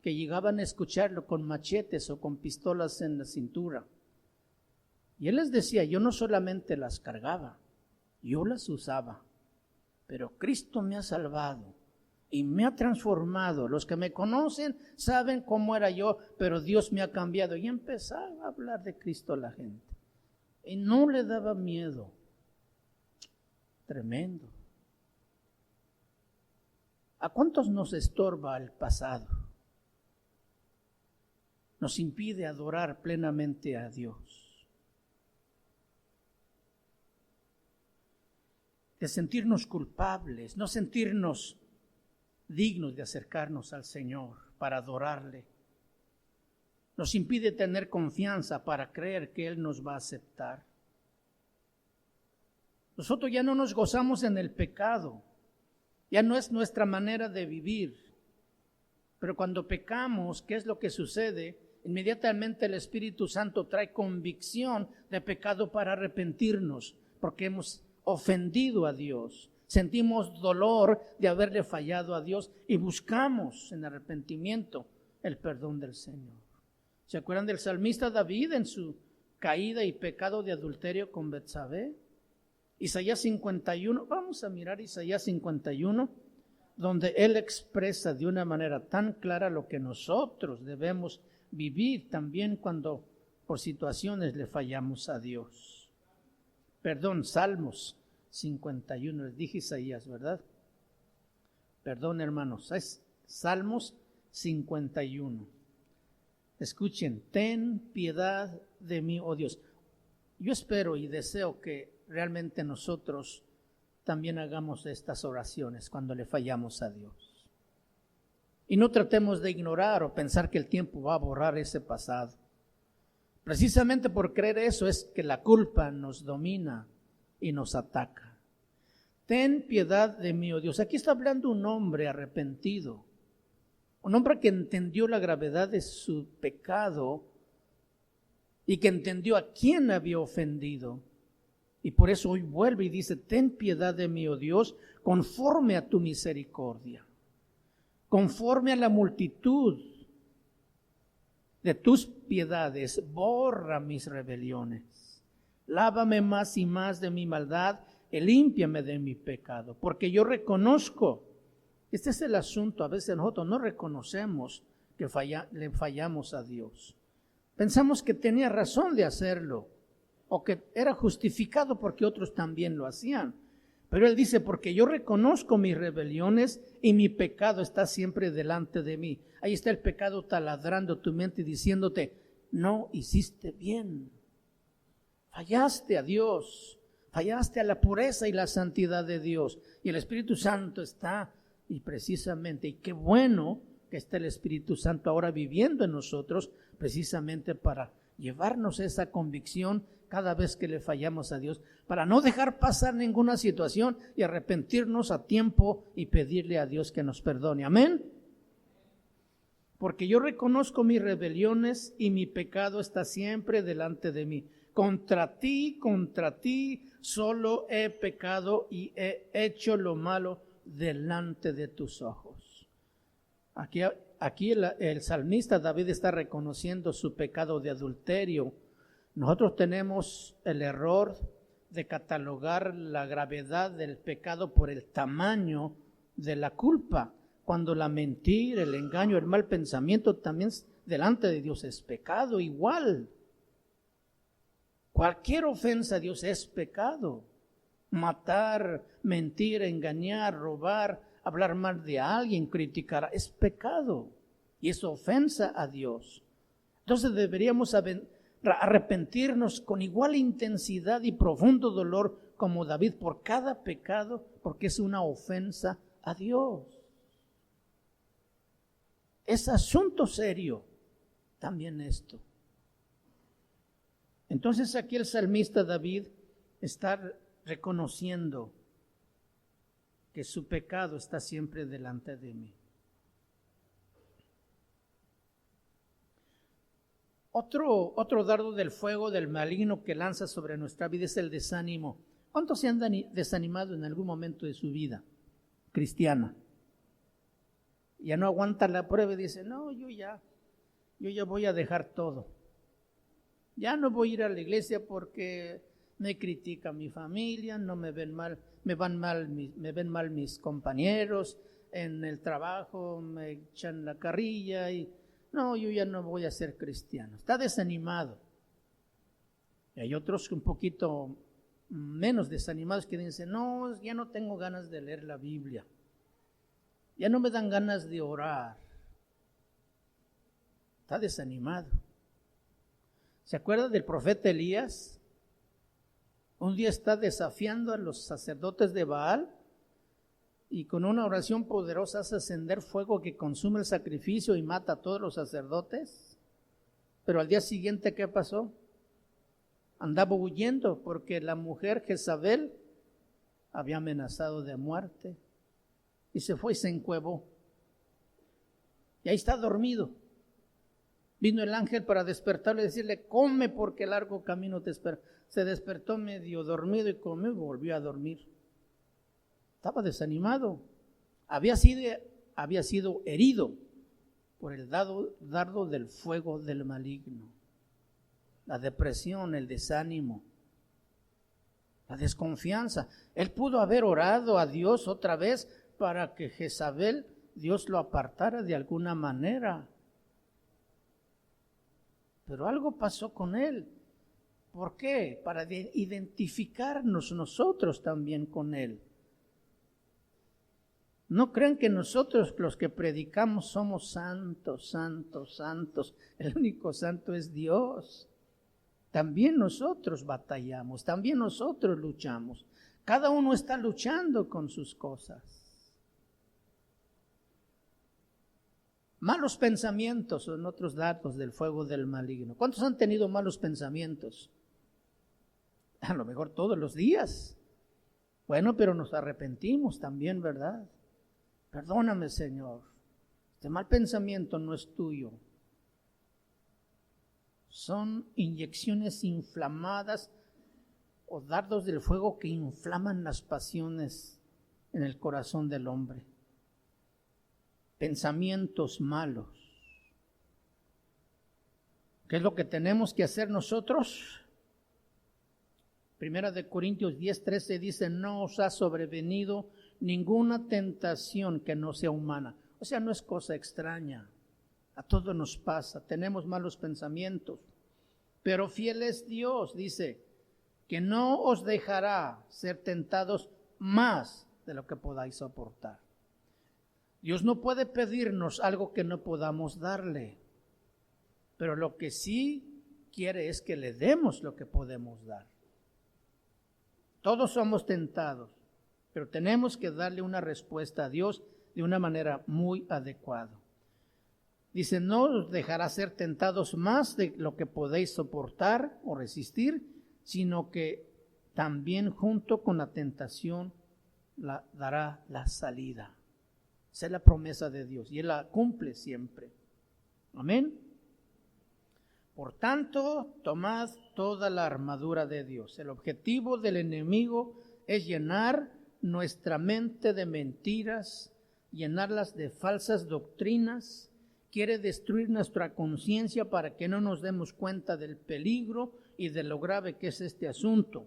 que llegaban a escucharlo con machetes o con pistolas en la cintura. Y él les decía, yo no solamente las cargaba, yo las usaba, pero Cristo me ha salvado y me ha transformado. Los que me conocen saben cómo era yo, pero Dios me ha cambiado. Y empezaba a hablar de Cristo a la gente. Y no le daba miedo. Tremendo. ¿A cuántos nos estorba el pasado? Nos impide adorar plenamente a Dios. De sentirnos culpables, no sentirnos dignos de acercarnos al Señor para adorarle. Nos impide tener confianza para creer que Él nos va a aceptar. Nosotros ya no nos gozamos en el pecado, ya no es nuestra manera de vivir. Pero cuando pecamos, ¿qué es lo que sucede? Inmediatamente el Espíritu Santo trae convicción de pecado para arrepentirnos, porque hemos ofendido a Dios. Sentimos dolor de haberle fallado a Dios y buscamos en arrepentimiento el perdón del Señor. ¿Se acuerdan del salmista David en su caída y pecado de adulterio con Betsabé? Isaías 51, vamos a mirar Isaías 51, donde él expresa de una manera tan clara lo que nosotros debemos vivir también cuando por situaciones le fallamos a Dios. Perdón, Salmos 51, les dije Isaías, ¿verdad? Perdón, hermanos, es Salmos 51. Escuchen, ten piedad de mí, oh Dios. Yo espero y deseo que realmente nosotros también hagamos estas oraciones cuando le fallamos a Dios. Y no tratemos de ignorar o pensar que el tiempo va a borrar ese pasado. Precisamente por creer eso es que la culpa nos domina y nos ataca. Ten piedad de mí, oh Dios. Aquí está hablando un hombre arrepentido, un hombre que entendió la gravedad de su pecado y que entendió a quién había ofendido. Y por eso hoy vuelve y dice, ten piedad de mí, oh Dios, conforme a tu misericordia, conforme a la multitud de tus piedades, borra mis rebeliones. Lávame más y más de mi maldad y límpiame de mi pecado. Porque yo reconozco, este es el asunto, a veces nosotros no reconocemos que le fallamos a Dios. Pensamos que tenía razón de hacerlo, o que era justificado porque otros también lo hacían. Pero él dice, porque yo reconozco mis rebeliones y mi pecado está siempre delante de mí. Ahí está el pecado taladrando tu mente y diciéndote, no hiciste bien. Fallaste a Dios, fallaste a la pureza y la santidad de Dios. Y el Espíritu Santo está, y precisamente, y qué bueno que está el Espíritu Santo ahora viviendo en nosotros, precisamente para llevarnos esa convicción cada vez que le fallamos a Dios, para no dejar pasar ninguna situación y arrepentirnos a tiempo y pedirle a Dios que nos perdone. Amén. Porque yo reconozco mis rebeliones y mi pecado está siempre delante de mí. Contra ti, solo he pecado y he hecho lo malo delante de tus ojos. Aquí el salmista David está reconociendo su pecado de adulterio. Nosotros tenemos el error de catalogar la gravedad del pecado por el tamaño de la culpa, cuando la mentira, el engaño, el mal pensamiento también delante de Dios es pecado igual. Cualquier ofensa a Dios es pecado. Matar, mentir, engañar, robar, hablar mal de alguien, criticar, es pecado y es ofensa a Dios. Entonces deberíamos arrepentirnos con igual intensidad y profundo dolor como David por cada pecado, porque es una ofensa a Dios. Es asunto serio también esto. Entonces aquí el salmista David está reconociendo que su pecado está siempre delante de mí. Otro dardo del fuego del maligno que lanza sobre nuestra vida es el desánimo. ¿Cuántos se han desanimado en algún momento de su vida cristiana? Ya no aguanta la prueba y dice, no, yo ya voy a dejar todo. Ya no voy a ir a la iglesia porque me critica mi familia, no me ven mal, me ven mal mis compañeros, en el trabajo me echan la carrilla y no, yo ya no voy a ser cristiano. Está desanimado. Y hay otros un poquito menos desanimados que dicen, no, ya no tengo ganas de leer la Biblia. Ya no me dan ganas de orar. Está desanimado. ¿Se acuerda del profeta Elías? Un día está desafiando a los sacerdotes de Baal y con una oración poderosa hace ascender fuego que consume el sacrificio y mata a todos los sacerdotes. Pero al día siguiente, ¿qué pasó? Andaba huyendo porque la mujer Jezabel había amenazado de muerte y se fue y se encuevó. Y ahí está dormido. Vino el ángel para despertarle y decirle, come porque largo camino te espera. Se despertó medio dormido y comió y volvió a dormir. Estaba desanimado. Había sido herido por el dardo del fuego del maligno. La depresión, el desánimo, la desconfianza. Él pudo haber orado a Dios otra vez para que Jezabel, Dios lo apartara de alguna manera. Pero algo pasó con él. ¿Por qué? Para identificarnos nosotros también con él. No crean que nosotros los que predicamos somos santos, santos, santos. El único santo es Dios. También nosotros batallamos, también nosotros luchamos. Cada uno está luchando con sus cosas. Malos pensamientos son otros datos del fuego del maligno. ¿Cuántos han tenido malos pensamientos? A lo mejor todos los días. Bueno, pero nos arrepentimos también, ¿verdad? Perdóname, Señor. Este mal pensamiento no es tuyo. Son inyecciones inflamadas o dardos del fuego que inflaman las pasiones en el corazón del hombre. Pensamientos malos. ¿Qué es lo que tenemos que hacer nosotros? Primera de Corintios 10:13 dice, no os ha sobrevenido ninguna tentación que no sea humana. O sea, no es cosa extraña. A todos nos pasa, tenemos malos pensamientos. Pero fiel es Dios, dice, que no os dejará ser tentados más de lo que podáis soportar. Dios no puede pedirnos algo que no podamos darle, pero lo que sí quiere es que le demos lo que podemos dar. Todos somos tentados, pero tenemos que darle una respuesta a Dios de una manera muy adecuada. Dice, no os dejará ser tentados más de lo que podéis soportar o resistir, sino que también junto con la tentación dará la salida. Esa es la promesa de Dios y Él la cumple siempre. Amén. Por tanto, tomad toda la armadura de Dios. El objetivo del enemigo es llenar nuestra mente de mentiras, llenarlas de falsas doctrinas. Quiere destruir nuestra conciencia para que no nos demos cuenta del peligro y de lo grave que es este asunto.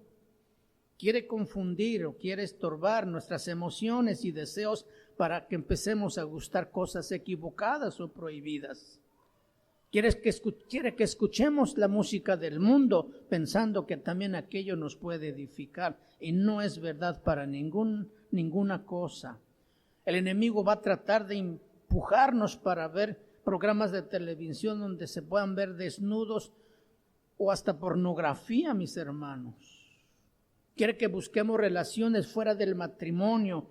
Quiere confundir o quiere estorbar nuestras emociones y deseos para que empecemos a gustar cosas equivocadas o prohibidas. Quiere que escuchemos la música del mundo pensando que también aquello nos puede edificar, y no es verdad para ninguna cosa. El enemigo va a tratar de empujarnos para ver programas de televisión donde se puedan ver desnudos o hasta pornografía, mis hermanos. Quiere que busquemos relaciones fuera del matrimonio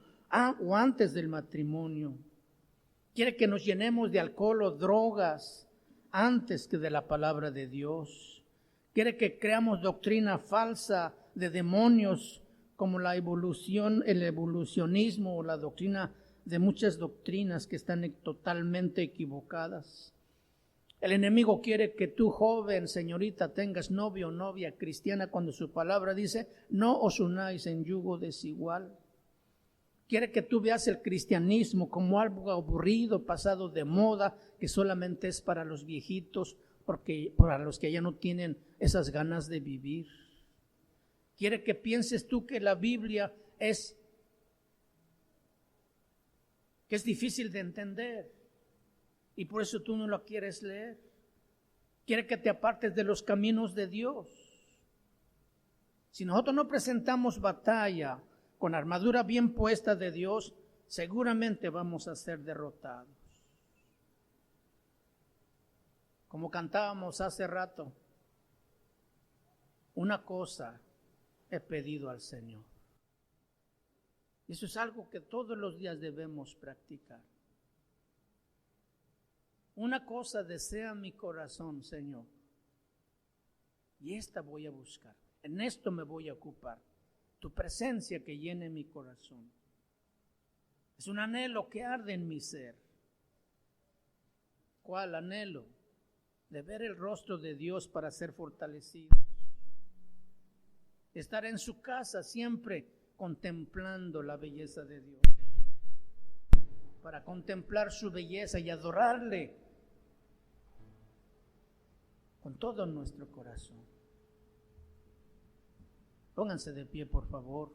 o antes del matrimonio. Quiere que nos llenemos de alcohol o drogas antes que de la palabra de Dios. Quiere que creamos doctrina falsa de demonios como la evolución, el evolucionismo o la doctrina de muchas doctrinas que están totalmente equivocadas. El enemigo quiere que tú, joven, señorita, tengas novio o novia cristiana cuando su palabra dice, no os unáis en yugo desigual. Quiere que tú veas el cristianismo como algo aburrido, pasado de moda, que solamente es para los viejitos, porque para los que ya no tienen esas ganas de vivir. Quiere que pienses tú que la Biblia es difícil de entender y por eso tú no la quieres leer. Quiere que te apartes de los caminos de Dios. Si nosotros no presentamos batalla con armadura bien puesta de Dios, seguramente vamos a ser derrotados. Como cantábamos hace rato, una cosa he pedido al Señor. Eso es algo que todos los días debemos practicar. Una cosa desea mi corazón, Señor, y esta voy a buscar. En esto me voy a ocupar. Tu presencia que llene mi corazón. Es un anhelo que arde en mi ser. ¿Cuál anhelo? De ver el rostro de Dios para ser fortalecido. Estar en su casa siempre contemplando la belleza de Dios. Para contemplar su belleza y adorarle con todo nuestro corazón. Pónganse de pie, por favor.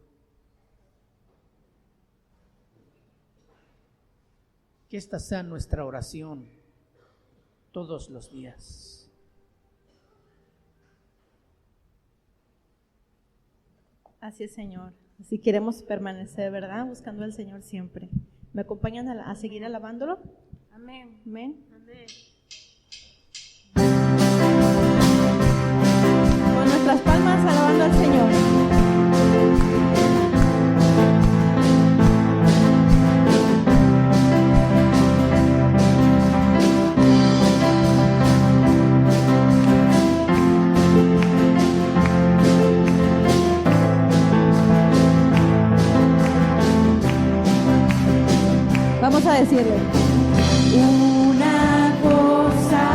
Que esta sea nuestra oración todos los días.
Así es, Señor. Así queremos permanecer, ¿verdad? Buscando al Señor siempre. ¿Me acompañan a seguir alabándolo?
Amén.
Amén.
Amén.
Con nuestras palmas alabando al Señor. Vamos a decirle. Una cosa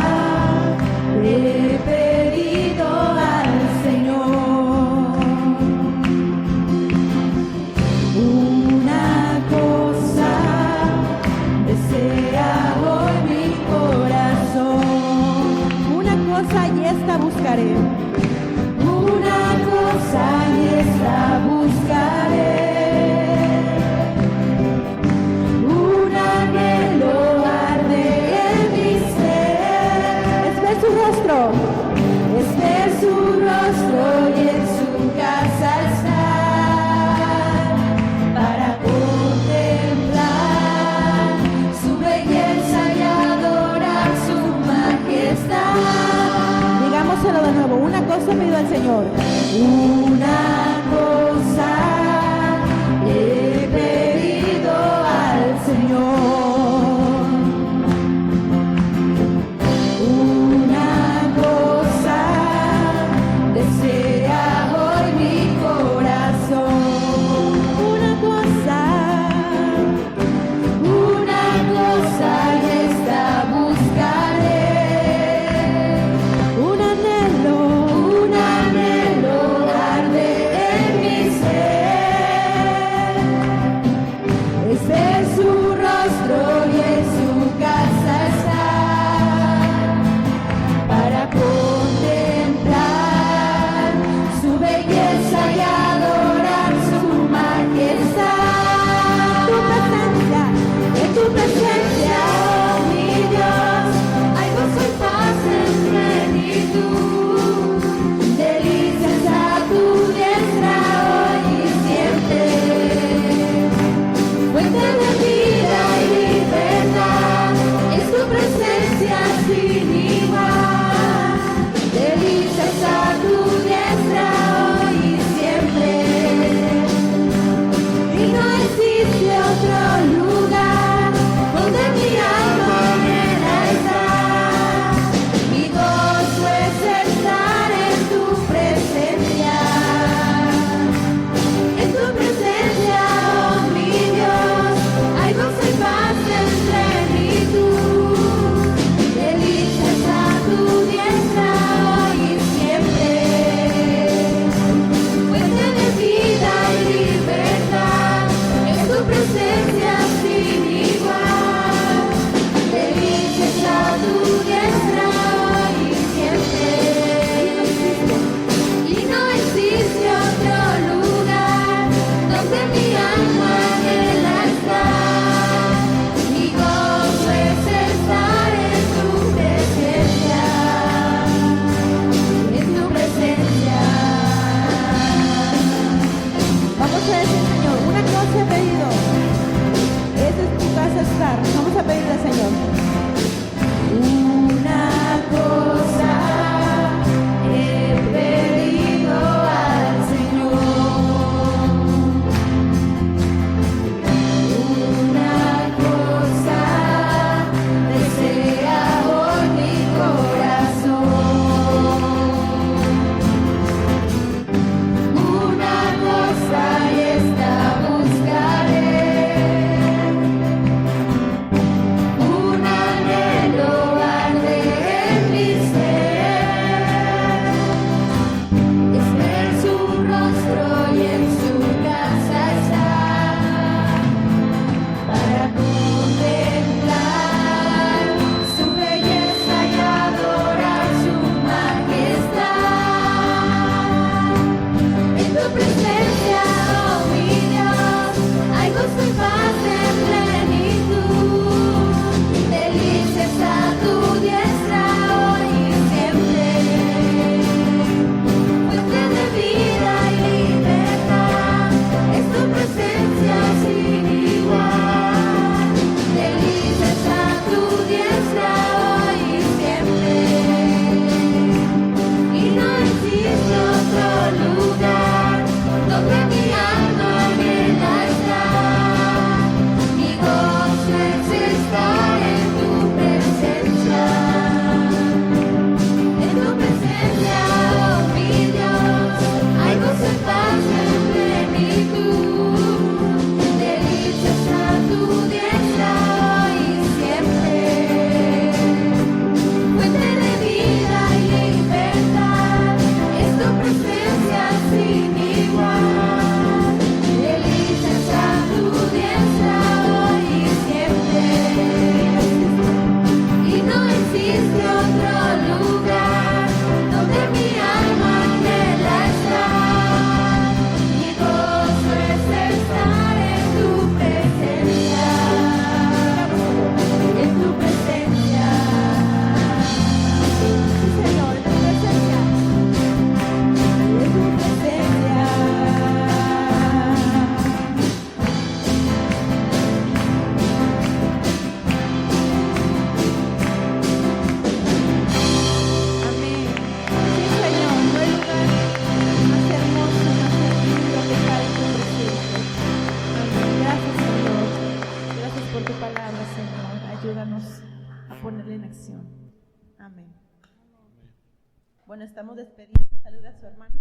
he pedido al Señor. Una cosa desea hoy mi corazón. Una cosa y esta buscaré. Una cosa y esta buscaré. Es ver su rostro y en su casa estar. al Señor.
Una cosa he pedido al Señor, una cosa desea hoy mi corazón, una cosa y esta buscaré, un anhelo arde
palabra, Señor. Ayúdanos a ponerla en acción. Amén. Bueno, estamos despedidos. Saluda a su hermano.